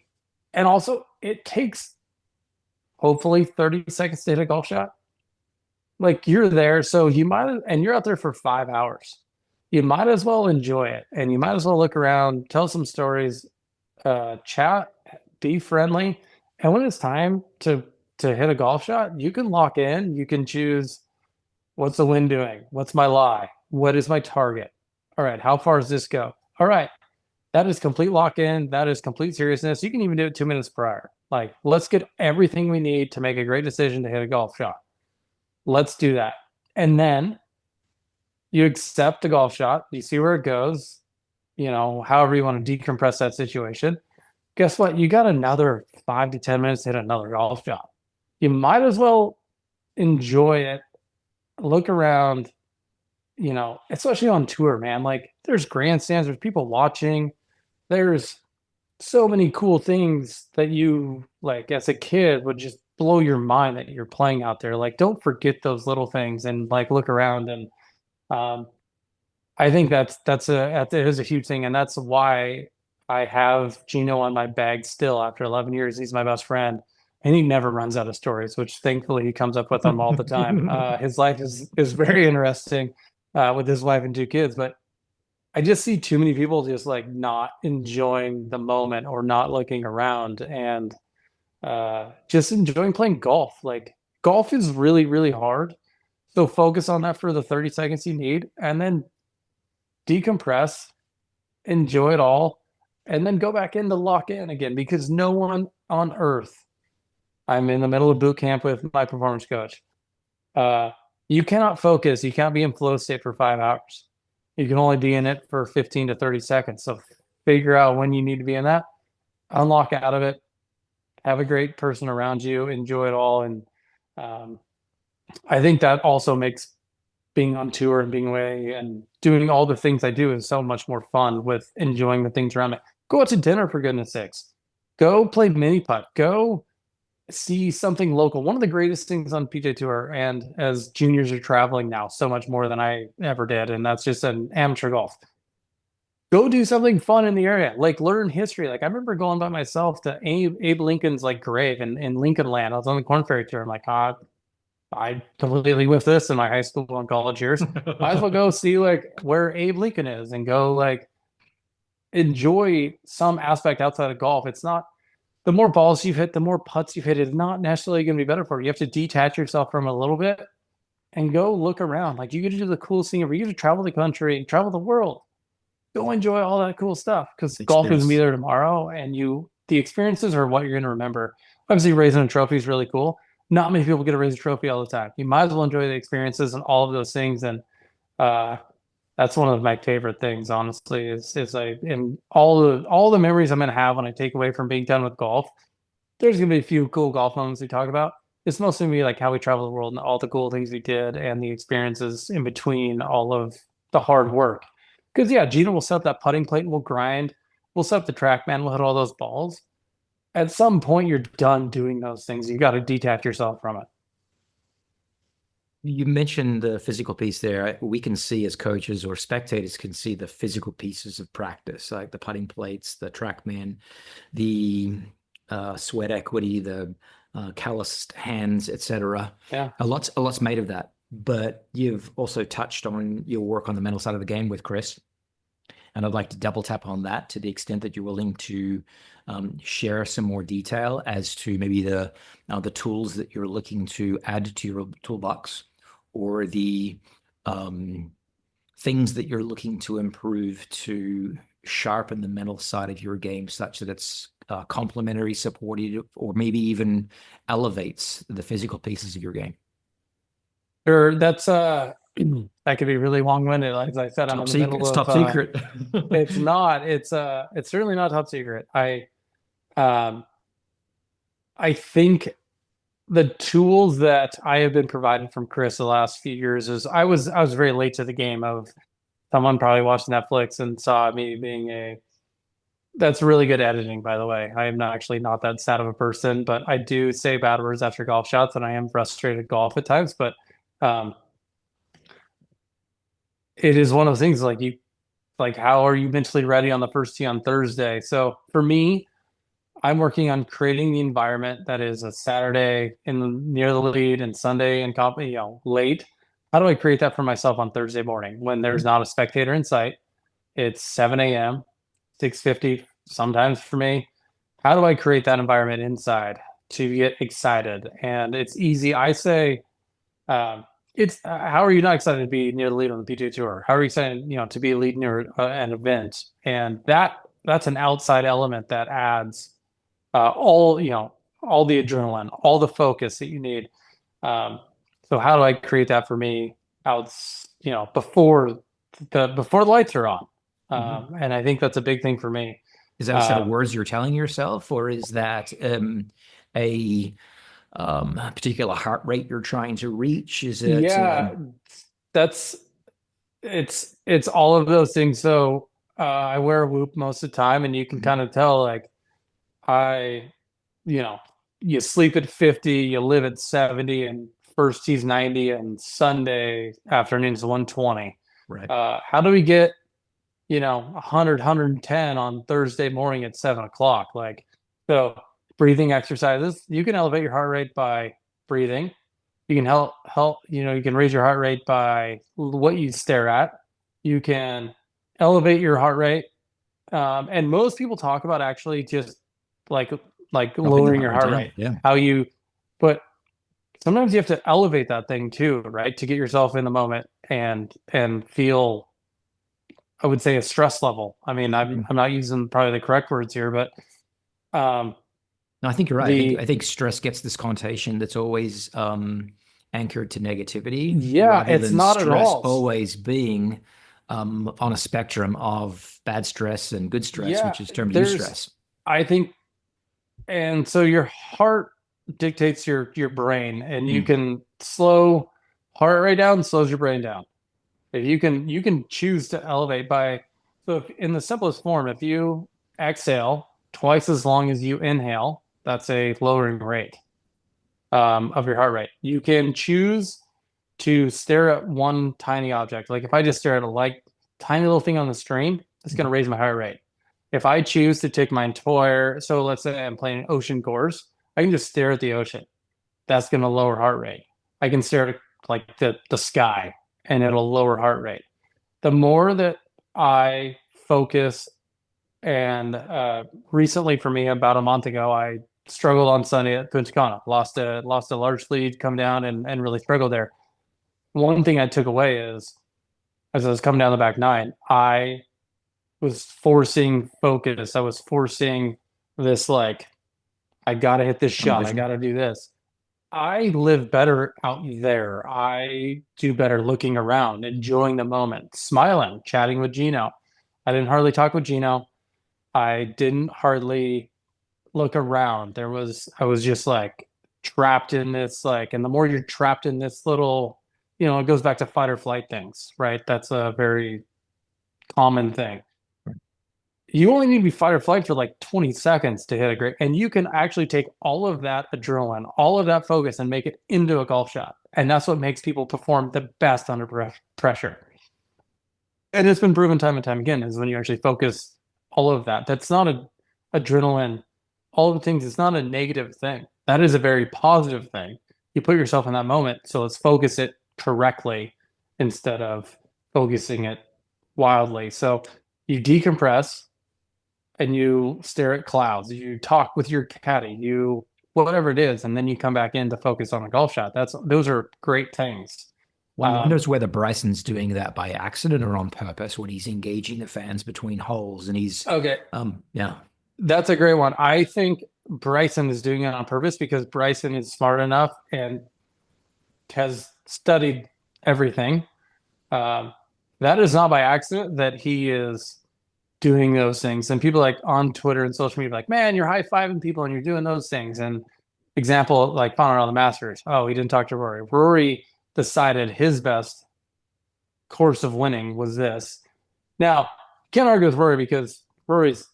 and also it takes hopefully 30 seconds to hit a golf shot. Like you're there, so you might, and you're out there for 5 hours. You might as well enjoy it, and you might as well look around, tell some stories, chat, be friendly, and when it's time to hit a golf shot, you can lock in. You can choose what's the wind doing, what's my lie, what is my target. All right, how far does this go? All right, that is complete lock in. That is complete seriousness. You can even do it 2 minutes prior. Like, let's get everything we need to make a great decision to hit a golf shot. Let's do that. And then you accept the golf shot. You see where it goes, however you want to decompress that situation. Guess what? You got another 5 to 10 minutes to hit another golf shot. You might as well enjoy it, look around, especially on tour, man. Like there's grandstands, there's people watching, there's so many cool things that you like as a kid would just blow your mind that you're playing out there. Like don't forget those little things and like look around. And I think that is a huge thing, and that's why I have Gino on my bag still after 11 years. He's my best friend, and he never runs out of stories, which thankfully he comes up with them all the time. His life is very interesting with his wife and 2 kids, but I just see too many people just like not enjoying the moment or not looking around and just enjoying playing golf. Like golf is really, really hard. So focus on that for the 30 seconds you need and then decompress, enjoy it all, and then go back in to lock in again because no one on earth, I'm in the middle of boot camp with my performance coach. You cannot focus. You can't be in flow state for 5 hours. You can only be in it for 15 to 30 seconds. So figure out when you need to be in that, unlock out of it, have a great person around you, enjoy it all. And I think that also makes being on tour and being away and doing all the things I do is so much more fun with enjoying the things around me. Go out to dinner for goodness sakes. Go play mini putt. Go see something local. One of the greatest things on PGA Tour, and as juniors are traveling now so much more than I ever did, and that's just an amateur golf. Go do something fun in the area, like learn history. Like I remember going by myself to Abe Lincoln's like grave in Lincoln Land. I was on the Corn Ferry Tour. I'm like, I completely whiffed this in my high school and college years. Might as well go see like where Abe Lincoln is and go like enjoy some aspect outside of golf. It's not the more balls you've hit, the more putts you've hit, it's not necessarily going to be better for you. You have to detach yourself from it a little bit and go look around. Like you get to do the coolest thing ever. You get to travel the country, travel the world. Go enjoy all that cool stuff because golf is going to be there tomorrow, and the experiences are what you're going to remember. Obviously, raising a trophy is really cool. Not many people get to raise a trophy all the time. You might as well enjoy the experiences and all of those things. And that's one of my favorite things, honestly, is like in all the memories I'm going to have when I take away from being done with golf. There's going to be a few cool golf moments we talk about. It's mostly going to be like how we travel the world and all the cool things we did and the experiences in between all of the hard work. Because yeah, Gina will set up that putting plate and we'll grind. We'll set up the track, man. We'll hit all those balls. At some point, you're done doing those things. You got to detach yourself from it. You mentioned the physical piece there. We can see as coaches or spectators can see the physical pieces of practice, like the putting plates, the TrackMan, the sweat equity, the calloused hands, etc. Yeah, a lot's made of that. But you've also touched on your work on the mental side of the game with Chris, and I'd like to double tap on that to the extent that you're willing to share some more detail as to maybe the tools that you're looking to add to your toolbox, or the things that you're looking to improve to sharpen the mental side of your game such that it's complementary, supportive, or maybe even elevates the physical pieces of your game. Sure, that's that could be really long-winded. As I said, I'm in the middle of top secret. It's not. It's certainly not top secret. I think the tools that I have been provided from Chris the last few years is I was very late to the game of someone probably watched Netflix and saw me being that's really good editing, by the way. I am not actually not that sad of a person, but I do say bad words after golf shots and I am frustrated at golf at times, but um, it is one of those things like how are you mentally ready on the first tee on Thursday? So for me, I'm working on creating the environment that is a Saturday near the lead and Sunday and late. How do I create that for myself on Thursday morning when there's not a spectator in sight? It's 7 a.m., 6:50 sometimes for me. How do I create that environment inside to get excited? And it's easy. I say, it's how are you not excited to be near the lead on the PGA Tour? How are you excited, to be a lead near an event? And that's an outside element that adds all the adrenaline, all the focus that you need. So how do I create that for me out, before the lights are on? And I think that's a big thing for me. Is that a set of words you're telling yourself, or is that a particular heart rate you're trying to reach? Is it? Yeah, it's all of those things. So I wear a whoop most of the time, and you can kind of tell like I, you sleep at 50, you live at 70, and first tee's 90, and Sunday afternoon's 120. Right. How do we get 100, 110 on Thursday morning at 7 o'clock? So breathing exercises, you can elevate your heart rate by breathing. You can help, you can raise your heart rate by what you stare at. You can elevate your heart rate. And most people talk about actually just like lowering your heart rate. Yeah. But sometimes you have to elevate that thing too, right? To get yourself in the moment and feel, I would say, a stress level. I mean, I'm not using probably the correct words here, but no, I think you're right. I think stress gets this connotation that's always anchored to negativity. Yeah, it's not at all. Always being on a spectrum of bad stress and good stress, which is termed eustress. I think, and so your heart dictates your brain, and you can slow heart rate down, slows your brain down. If you can choose to elevate so if, in the simplest form, if you exhale twice as long as you inhale, that's a lowering rate of your heart rate. You can choose to stare at one tiny object. Like if I just stare at a tiny little thing on the screen, it's going to raise my heart rate. If I choose to take my entire, so let's say I'm playing an ocean course, I can just stare at the ocean. That's going to lower heart rate. I can stare at the sky, and it'll lower heart rate. The more that I focus, and recently for me, about a month ago, I struggled on Sunday at Punta Cana, lost a large lead, come down and really struggled there. One thing I took away is, as I was coming down the back nine, I was forcing focus. I was forcing this, I got to hit this shot. I got to do this. I live better out there. I do better looking around, enjoying the moment, smiling, chatting with Gino. I didn't hardly talk with Gino. I didn't hardly look around. I was just trapped in this, and the more you're trapped in this little, it goes back to fight or flight things, right? That's a very common thing. You only need to be fight or flight for 20 seconds to hit a great, and you can actually take all of that adrenaline, all of that focus, and make it into a golf shot. And that's what makes people perform the best under pressure. And it's been proven time and time again, is when you actually focus all of that. That's not adrenaline, all of the things. It's not a negative thing. That is a very positive thing. You put yourself in that moment. So let's focus it correctly instead of focusing it wildly. So you decompress, and you stare at clouds, you talk with your caddy, whatever it is, and then you come back in to focus on a golf shot. Those are great things. One wonders whether Bryson's doing that by accident or on purpose when he's engaging the fans between holes, and he's okay. Yeah, that's a great one. I think Bryson is doing it on purpose because Bryson is smart enough and has studied everything. That is not by accident that he is doing those things. And people on Twitter and social media man, you're high-fiving people and you're doing those things. And example, like found on the Masters. Oh, he didn't talk to Rory. Rory decided his best course of winning was this. Now, can't argue with Rory because Rory's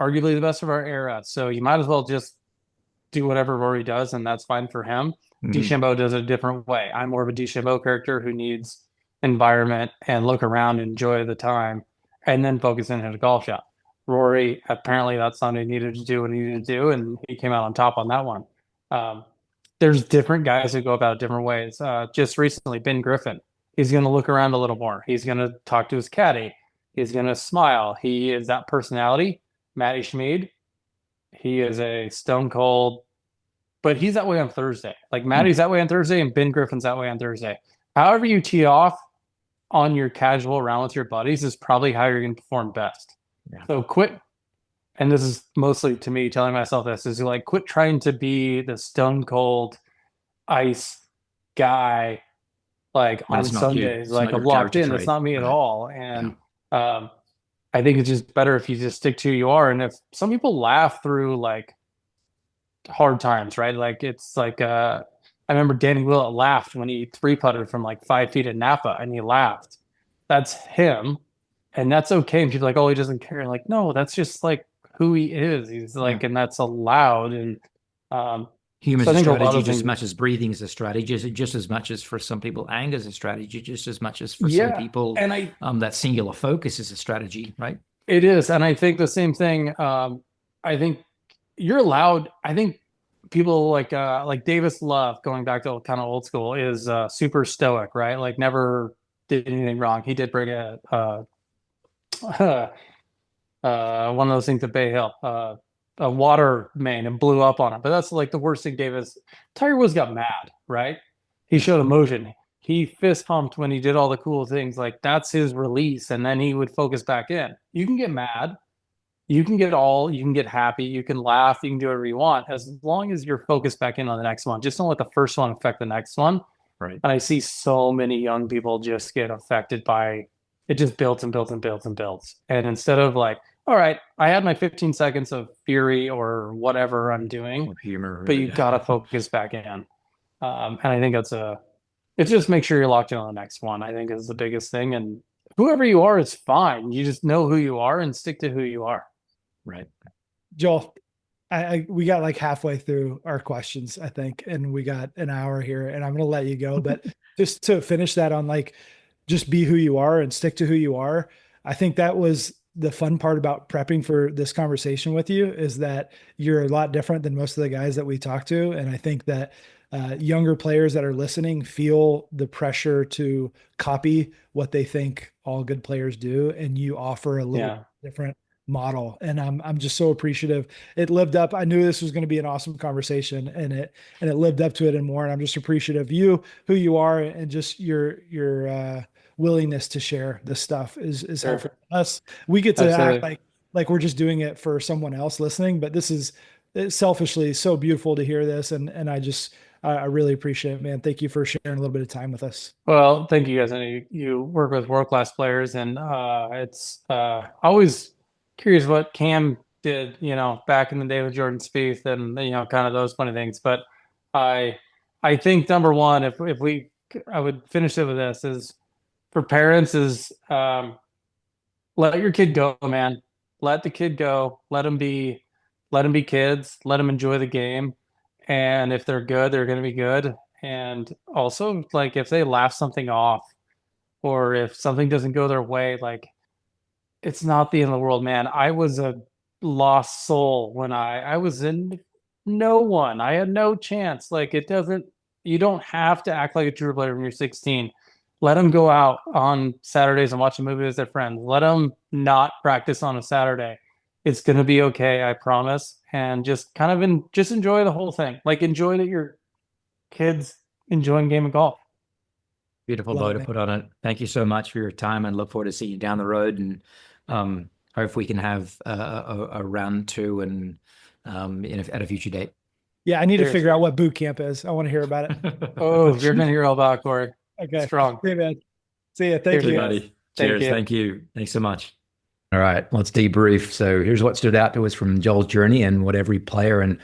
arguably the best of our era. So you might as well just do whatever Rory does, and that's fine for him. DeChambeau does it a different way. I'm more of a DeChambeau character who needs environment and look around, enjoy the time, and then focus in at a golf shot. Rory, apparently that's something he needed to do what he needed to do, and he came out on top on that one. There's different guys who go about it different ways. Just recently, Ben Griffin, he's going to look around a little more. He's going to talk to his caddy. He's going to smile. He is that personality. Matty Schmid, he is a stone cold, but he's that way on Thursday. Like Matty's that way on Thursday, and Ben Griffin's that way on Thursday. However you tee off on your casual round with your buddies is probably how you're going to perform best. Yeah. So quit, and this is mostly to me telling myself this, is like quit trying to be the stone cold ice guy like on Sundays, like I'm locked in. It's not me at all. And I think it's just better if you just stick to who you are. And if some people laugh through like hard times, right? Like it's like I remember Danny Willett laughed when he 3-putted from like 5 feet at Napa, and he laughed. That's him, and that's okay. And people are like, oh, he doesn't care. Like, no, that's just like who he is. He's like, and that's allowed. And humor's a strategy just as much as breathing is a strategy, just as much as for some people anger is a strategy, just as much as for some people that singular focus is a strategy, right? It is. And I think the same thing. I think you're allowed. I think people like Davis Love, going back to kind of old school, is super stoic, right? Like never did anything wrong. He did bring one of those things at Bay Hill, a water main, and blew up on him. But that's like the worst thing. Tiger Woods got mad, right? He showed emotion. He fist pumped when he did all the cool things. Like that's his release, and then he would focus back in. You can get mad. You can get happy, you can laugh, you can do whatever you want, as long as you're focused back in on the next one. Just don't let the first one affect the next one. Right. And I see so many young people just get affected by it, just builds and builds and builds and builds. And instead of like, all right, I had my 15 seconds of fury or whatever I'm doing, or humor, but you got to focus back in. And I think it's just make sure you're locked in on the next one, I think is the biggest thing. And whoever you are is fine. You just know who you are and stick to who you are. Right. Joel, we got like halfway through our questions, I think, and we got an hour here, and I'm going to let you go. But just to finish that on like, just be who you are and stick to who you are. I think that was the fun part about prepping for this conversation with you, is that you're a lot different than most of the guys that we talk to. And I think that younger players that are listening feel the pressure to copy what they think all good players do. And you offer a little different model, and I'm just so appreciative. It lived up. I knew this was going to be an awesome conversation, and it lived up to it and more. And I'm just appreciative of you, who you are, and just your willingness to share this stuff is helpful for us. We get to act like we're just doing it for someone else listening, but this is selfishly so beautiful to hear this, and I really appreciate it, man. Thank you for sharing a little bit of time with us. Well, thank you guys. And you work with world-class players, and it's always curious what Cam did, back in the day with Jordan Spieth, and kind of those funny things. But I think number one, I would finish it with this, is for parents is let your kid go, man. Let the kid go. Let them be kids. Let them enjoy the game. And if they're good, they're going to be good. And also, like, if they laugh something off, or if something doesn't go their way, like, it's not the end of the world, man. I was a lost soul when I was in no one. I had no chance. Like, you don't have to act like a true player when you're 16. Let them go out on Saturdays and watch a movie with their friends. Let them not practice on a Saturday. It's going to be okay, I promise. And just kind of just enjoy the whole thing. Like, enjoy that your kids enjoying game of golf. Beautiful bow to put on it. Thank you so much for your time, and look forward to seeing you down the road. And hope we can have a round 2 and at a future date. Yeah, I need to figure out what boot camp is. I want to hear about it. Oh, you're going to hear all about it, Corey. Okay. Strong. Great, man. See ya. Thank you. Everybody. Cheers. Thank you. Thanks so much. All right, let's debrief. So here's what stood out to us from Joel's journey and what every player and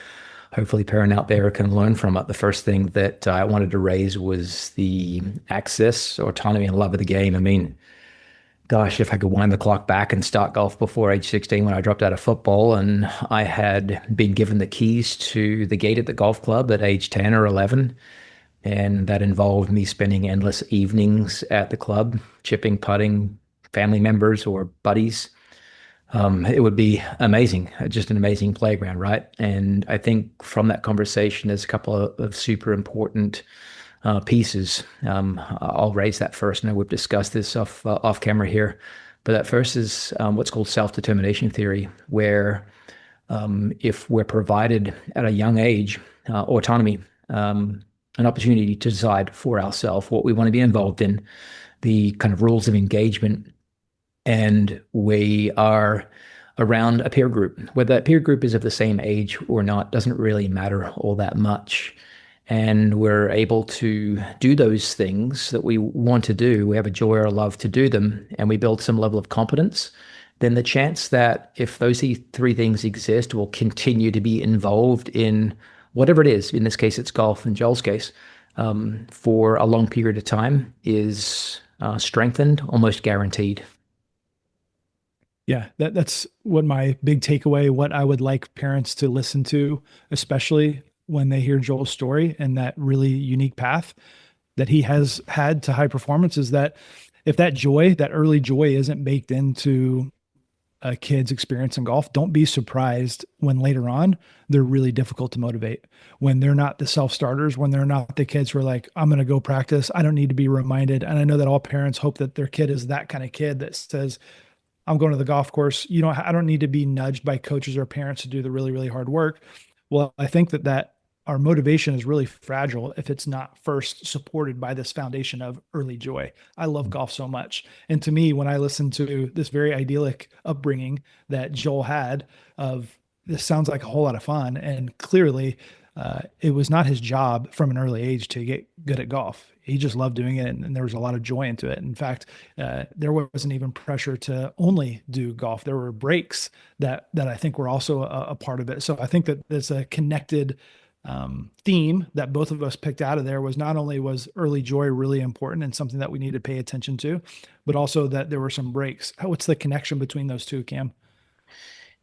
hopefully parent out there can learn from it. The first thing that I wanted to raise was the access, autonomy, and love of the game. I mean, gosh, if I could wind the clock back and start golf before age 16 when I dropped out of football, and I had been given the keys to the gate at the golf club at age 10 or 11, and that involved me spending endless evenings at the club, chipping, putting, family members or buddies. It would be amazing, just an amazing playground, right? And I think from that conversation, there's a couple of super important pieces. I'll raise that first. I know we've discussed this off camera here, but that first is what's called self-determination theory, where if we're provided at a young age autonomy, an opportunity to decide for ourselves what we want to be involved in, the kind of rules of engagement, and we are around a peer group. Whether that peer group is of the same age or not doesn't really matter all that much. And we're able to do those things that we want to do. We have a joy or a love to do them, and we build some level of competence. Then the chance that if those three things exist, we'll continue to be involved in whatever it is, in this case, it's golf, in Joel's case, for a long period of time is strengthened, almost guaranteed. Yeah, that's what my big takeaway, what I would like parents to listen to, especially when they hear Joel's story and that really unique path that he has had to high performance, is that if that joy, that early joy isn't baked into a kid's experience in golf, don't be surprised when later on they're really difficult to motivate, when they're not the self-starters, when they're not the kids who are like, I'm going to go practice, I don't need to be reminded. And I know that all parents hope that their kid is that kind of kid that says, I'm going to the golf course, I don't need to be nudged by coaches or parents to do the really, really hard work. Well, I think that our motivation is really fragile if it's not first supported by this foundation of early joy. I love golf so much. And to me, when I listen to this very idyllic upbringing that Joel had of, this sounds like a whole lot of fun. And clearly it was not his job from an early age to get good at golf. He just loved doing it. And there was a lot of joy into it. In fact, there wasn't even pressure to only do golf. There were breaks that I think were also a part of it. So I think that there's a connected theme that both of us picked out of there. Was not only was early joy really important and something that we need to pay attention to, but also that there were some breaks. What's the connection between those two, Cam?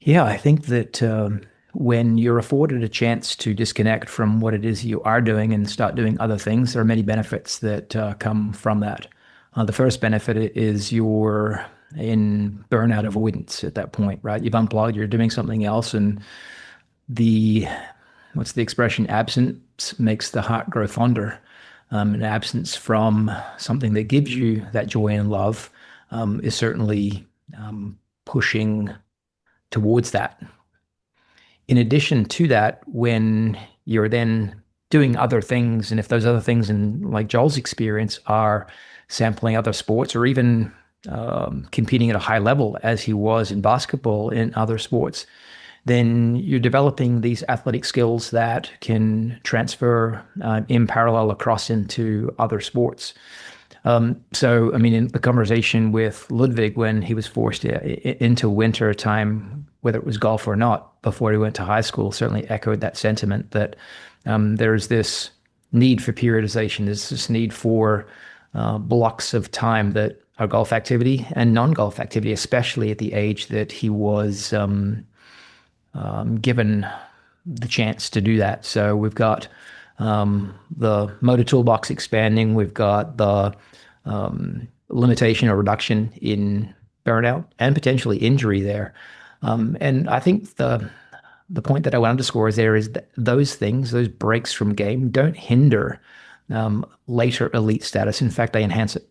Yeah, I think that when you're afforded a chance to disconnect from what it is you are doing and start doing other things, there are many benefits that come from that. The first benefit is you're in burnout avoidance at that point, right? You've unplugged, you're doing something else, and what's the expression? Absence makes the heart grow fonder. An absence from something that gives you that joy and love is certainly pushing towards that. In addition to that, when you're then doing other things, and if those other things, in like Joel's experience, are sampling other sports or even competing at a high level as he was in basketball in other sports, then you're developing these athletic skills that can transfer in parallel across into other sports. So, I mean, in the conversation with Ludwig, when he was forced into winter time, whether it was golf or not, before he went to high school, certainly echoed that sentiment that there's this need for periodization, there's this need for blocks of time that are golf activity and non-golf activity, especially at the age that he was given the chance to do that. So we've got the motor toolbox expanding, we've got the limitation or reduction in burnout and potentially injury there. And I think the point that I want to underscore is that those things, those breaks from game, don't hinder later elite status. In fact, they enhance it.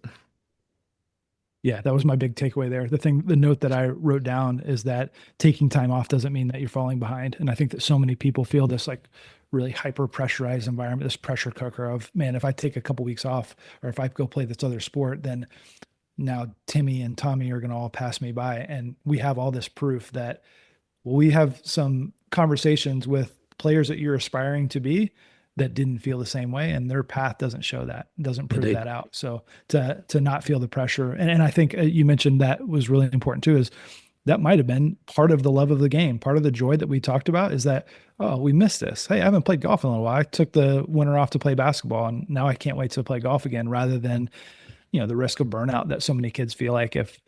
Yeah, that was my big takeaway there. The note that I wrote down is that taking time off doesn't mean that you're falling behind. And I think that so many people feel this like really hyper pressurized environment, this pressure cooker of, man, if I take a couple weeks off or if I go play this other sport, then now Timmy and Tommy are going to all pass me by. And we have all this proof that we have some conversations with players that you're aspiring to be that didn't feel the same way, and their path doesn't show that, doesn't prove that out. So to not feel the pressure. And I think you mentioned that was really important too, is that might have been part of the love of the game. Part of the joy that we talked about is that, oh, we missed this. Hey, I haven't played golf in a little while. I took the winter off to play basketball, and now I can't wait to play golf again, rather than, the risk of burnout that so many kids feel like if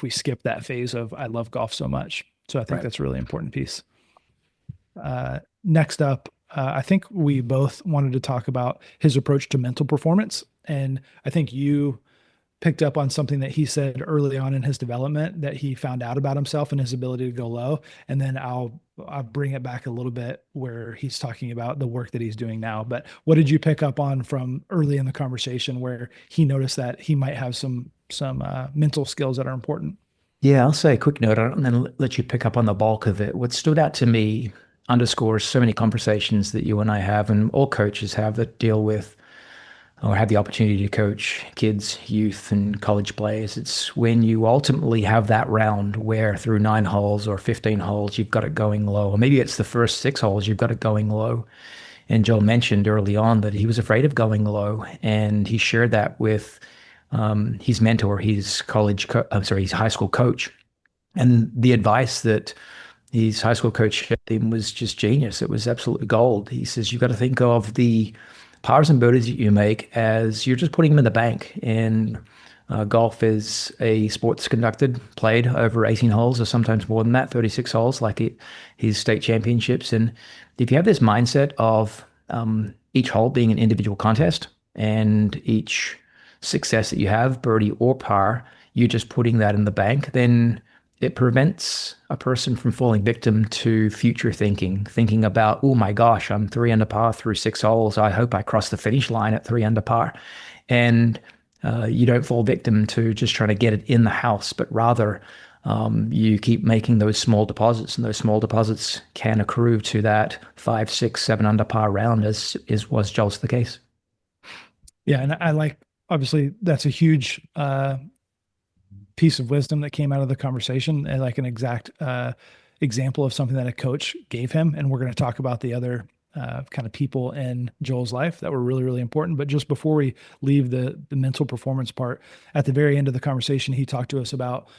we skip that phase of I love golf so much. So I think that's a really important piece. Next up, I think we both wanted to talk about his approach to mental performance. And I think you picked up on something that he said early on in his development that he found out about himself and his ability to go low. And then I'll bring it back a little bit where he's talking about the work that he's doing now. But what did you pick up on from early in the conversation where he noticed that he might have some mental skills that are important? Yeah, I'll say a quick note on it and then let you pick up on the bulk of it. What stood out to me underscores so many conversations that you and I have, and all coaches have, that deal with or have the opportunity to coach kids, youth, and college players. It's when you ultimately have that round where through 9 holes or 15 holes, you've got it going low, or maybe it's the first 6 holes, you've got it going low. And Joel mentioned early on that he was afraid of going low, and he shared that with his mentor, his high school coach. And the advice that his high school coach shared him was just genius. It was absolutely gold. He says, you've got to think of the pars and birdies that you make as you're just putting them in the bank. And golf is a sport that's played over 18 holes, or sometimes more than that, 36 holes, like his state championships. And if you have this mindset of each hole being an individual contest, and each success that you have, birdie or par, you're just putting that in the bank, then it prevents a person from falling victim to future thinking about, oh my gosh, I'm 3 under par through 6 holes. I hope I cross the finish line at 3 under par. And you don't fall victim to just trying to get it in the house, but rather you keep making those small deposits, and those small deposits can accrue to that 5, 6, 7 under par round, as was just the case. Yeah, and I like, obviously, that's a huge piece of wisdom that came out of the conversation, and like an exact example of something that a coach gave him. And we're going to talk about the other kind of people in Joel's life that were really, really important. But just before we leave the mental performance part, at the very end of the conversation, he talked to us about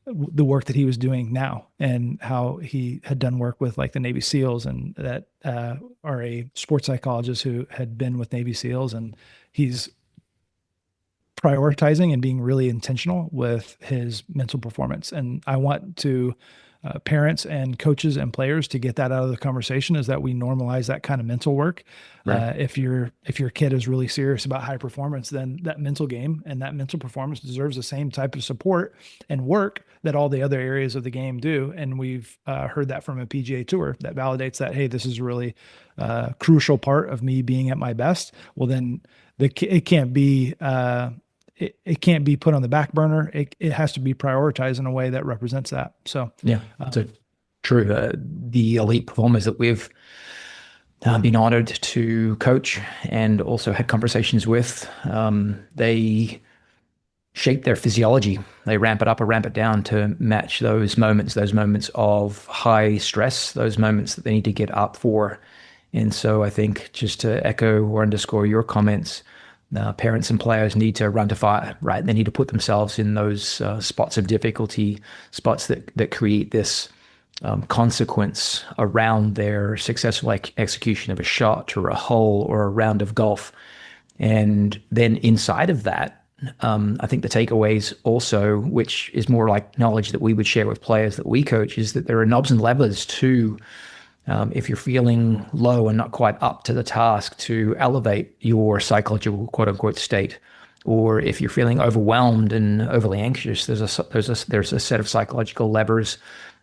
the work that he was doing now, and how he had done work with like the Navy SEALs, and that are a sports psychologist who had been with Navy SEALs, and he's prioritizing and being really intentional with his mental performance. And I want to parents and coaches and players to get that out of the conversation, is that we normalize that kind of mental work. Right. If your kid is really serious about high performance, then that mental game and that mental performance deserves the same type of support and work that all the other areas of the game do. And we've heard that from a PGA Tour that validates that, hey, this is really a crucial part of me being at my best. Well, then it can't be it can't be put on the back burner. It has to be prioritized in a way that represents that. So yeah, so true. The elite performers that we've been honored to coach and also had conversations with, they shape their physiology. They ramp it up or ramp it down to match those moments of high stress, those moments that they need to get up for. And so I think, just to echo or underscore your comments, parents and players need to run to fire, right? They need to put themselves in those spots of difficulty, spots that create this consequence around their successful execution of a shot or a hole or a round of golf. And then inside of that, I think the takeaways also, which is more like knowledge that we would share with players that we coach, is that there are knobs and levers to, if you're feeling low and not quite up to the task, to elevate your psychological quote unquote state. Or if you're feeling overwhelmed and overly anxious, there's a set of psychological levers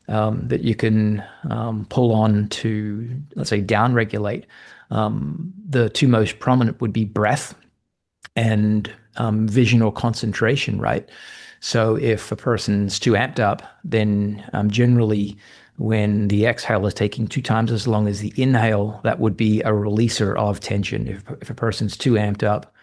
that you can pull on to, let's say, downregulate. The two most prominent would be breath and vision or concentration, right? So if a person's too amped up, then generally when the exhale is taking 2 times as long as the inhale, that would be a releaser of tension. If a person's too amped up,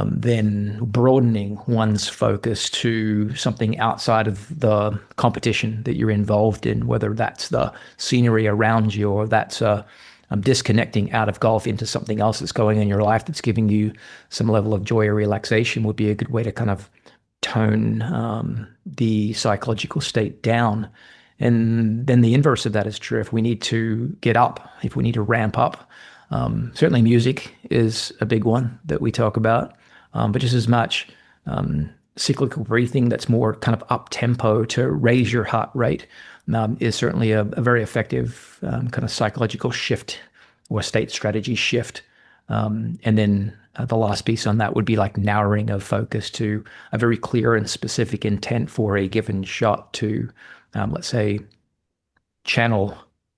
then broadening one's focus to something outside of the competition that you're involved in, whether that's the scenery around you or that's disconnecting out of golf into something else that's going on in your life that's giving you some level of joy or relaxation, would be a good way to kind of tone the psychological state down. And then the inverse of that is true. If we need to get up, if we need to ramp up, certainly music is a big one that we talk about, but just as much cyclical breathing that's more kind of up tempo to raise your heart rate is certainly a very effective kind of psychological shift or state strategy shift. And then the last piece on that would be like narrowing of focus to a very clear and specific intent for a given shot to, let's say, channel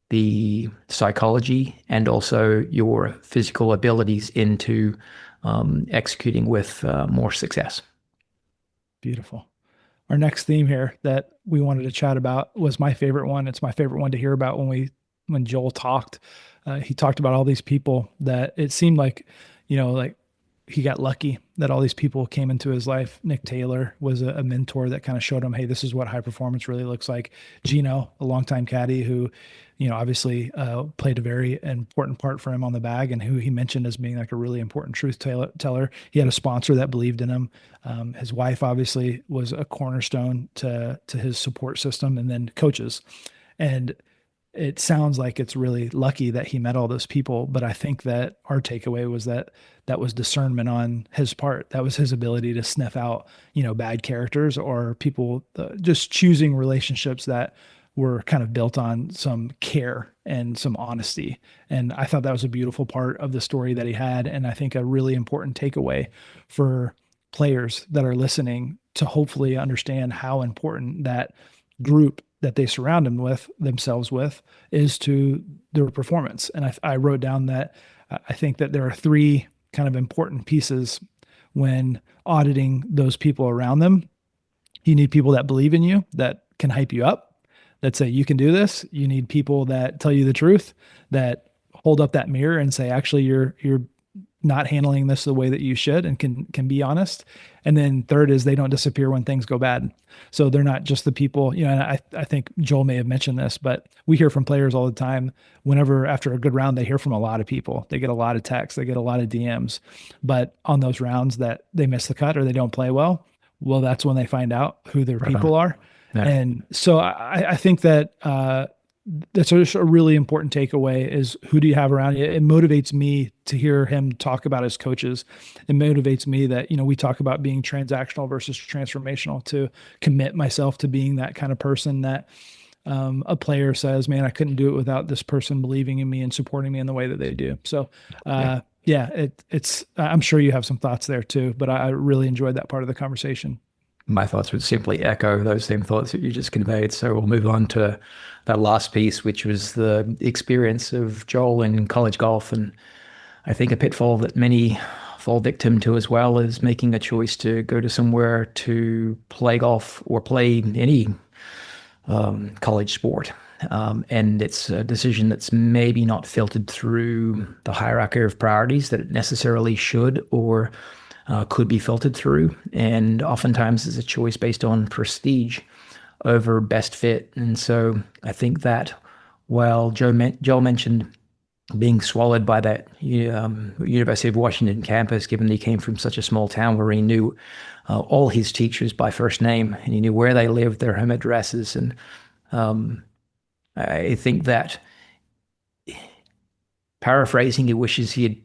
the psychology and also your physical abilities into executing with more success. Beautiful. Our next theme here that we wanted to chat about was my favorite one. It's my favorite one to hear about when Joel talked. He talked about all these people that it seemed like, like he got lucky that all these people came into his life. Nick Taylor was a mentor that kind of showed him, hey, this is what high performance really looks like. Gino, a longtime caddy who, obviously played a very important part for him on the bag, and who he mentioned as being like a really important truth teller. He had a sponsor that believed in him. His wife obviously was a cornerstone to his support system, and then coaches. And it sounds like it's really lucky that he met all those people, but I think that our takeaway was that was discernment on his part. That was his ability to sniff out, bad characters or people just choosing relationships that were kind of built on some care and some honesty. And I thought that was a beautiful part of the story that he had. And I think a really important takeaway for players that are listening to hopefully understand how important that group that they surround themselves with is to their performance. And I wrote down that I think that there are three kind of important pieces when auditing those people around them. You need people that believe in you, that can hype you up, that say you can do this. You need people that tell you the truth, that hold up that mirror and say, actually, you're not handling this the way that you should, and can be honest. And then third is they don't disappear when things go bad. So they're not just the people, and I think Joel may have mentioned this, but we hear from players all the time. Whenever after a good round, they hear from a lot of people. They get a lot of texts, they get a lot of DMs, but on those rounds that they miss the cut or they don't play well, that's when they find out who their people are. Yeah. And so I think that, that's just a really important takeaway is who do you have around you? It motivates me to hear him talk about his coaches. It motivates me that, we talk about being transactional versus transformational, to commit myself to being that kind of person that a player says, man, I couldn't do it without this person believing in me and supporting me in the way that they do. So, it's, I'm sure you have some thoughts there too, but I really enjoyed that part of the conversation. My thoughts would simply echo those same thoughts that you just conveyed. So we'll move on to that last piece, which was the experience of Joel in college golf. And I think a pitfall that many fall victim to as well is making a choice to go to somewhere to play golf or play any college sport. And it's a decision that's maybe not filtered through the hierarchy of priorities that it necessarily should or could be filtered through. And oftentimes it's a choice based on prestige over best fit. And so I think that while Joel mentioned being swallowed by that University of Washington campus, given that he came from such a small town where he knew all his teachers by first name and he knew where they lived, their home addresses. And I think that, paraphrasing, he wishes he'd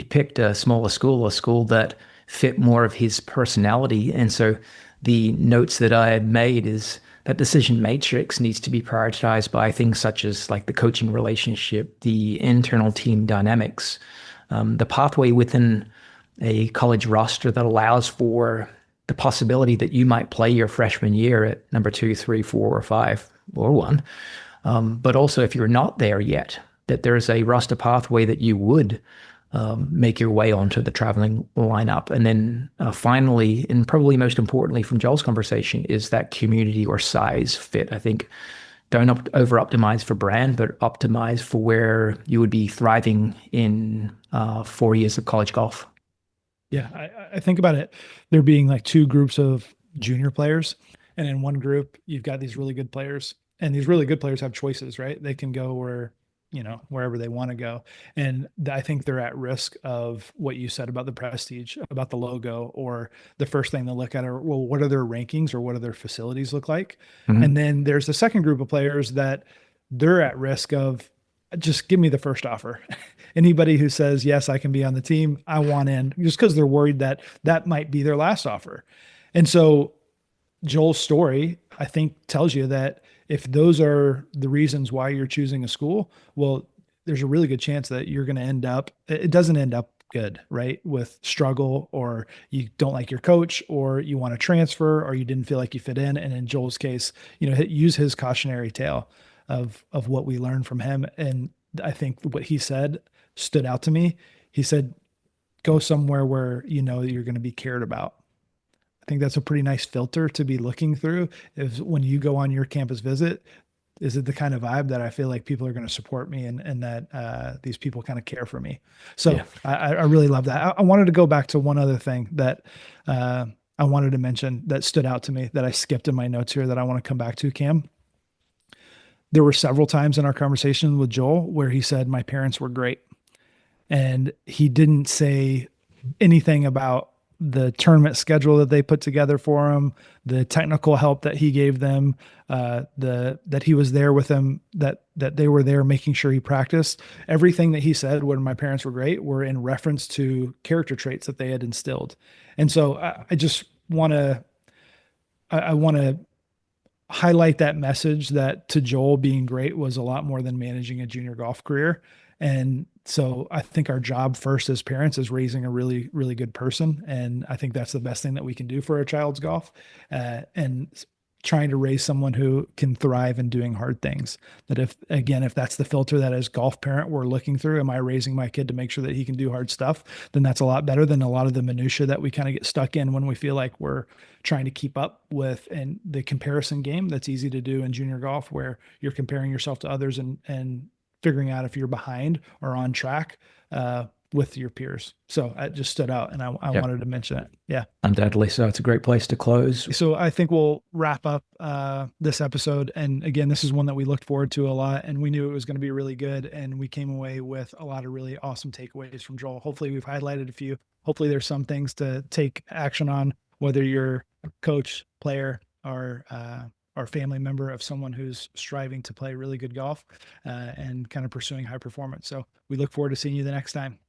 picked a smaller school, a school that fit more of his personality. And so the notes that I had made is that decision matrix needs to be prioritized by things such as like the coaching relationship, the internal team dynamics, the pathway within a college roster that allows for the possibility that you might play your freshman year at number 2, 3, 4, or 5, or 1. But also if you're not there yet, that there's a roster pathway that you would make your way onto the traveling lineup. And then finally, and probably most importantly from Joel's conversation, is that community or size fit. I think don't over optimize for brand, but optimize for where you would be thriving in 4 years of college golf. Yeah, I think about it, there being like two groups of junior players. And in one group, you've got these really good players. And these really good players have choices, right? They can go where wherever they want to go. And I think they're at risk of what you said about the prestige, about the logo, or the first thing they'll look at are, well, what are their rankings or what do their facilities look like? Mhm. And then there's the second group of players that they're at risk of, just give me the first offer. Anybody who says, yes, I can be on the team, I want in, just because they're worried that that might be their last offer. And so Joel's story, I think, tells you that if those are the reasons why you're choosing a school, well, there's a really good chance that you're going to end up, it doesn't end up good, right? With struggle, or you don't like your coach, or you want to transfer, or you didn't feel like you fit in. And in Joel's case, use his cautionary tale of what we learned from him. And I think what he said stood out to me. He said, go somewhere where you're going to be cared about. I think that's a pretty nice filter to be looking through, is when you go on your campus visit, is it the kind of vibe that I feel like people are going to support me, and that these people kind of care for me. So Yeah. I really love that. I wanted to go back to one other thing that I wanted to mention that stood out to me that I skipped in my notes here that I want to come back to, Cam. There were several times in our conversation with Joel where he said, my parents were great. And he didn't say anything about the tournament schedule that they put together for him, the technical help that he gave them, that he was there with them, that they were there making sure he practiced. Everything that he said when my parents were great were in reference to character traits that they had instilled. And so I just want to, I want to highlight that message, that to Joel, being great was a lot more than managing a junior golf career. And so I think our job first as parents is raising a really, really good person. And I think that's the best thing that we can do for a child's golf, and trying to raise someone who can thrive in doing hard things. That if that's the filter that as golf parent we're looking through, am I raising my kid to make sure that he can do hard stuff? Then that's a lot better than a lot of the minutia that we kind of get stuck in when we feel like we're trying to keep up with, and the comparison game that's easy to do in junior golf, where you're comparing yourself to others and figuring out if you're behind or on track with your peers. So it just stood out, and I wanted to mention it. Yeah. Undoubtedly. So it's a great place to close. So I think we'll wrap up this episode. And again, this is one that we looked forward to a lot, and we knew it was going to be really good. And we came away with a lot of really awesome takeaways from Joel. Hopefully we've highlighted a few. Hopefully there's some things to take action on, whether you're a coach, player, or family member of someone who's striving to play really good golf and kind of pursuing high performance. So we look forward to seeing you the next time.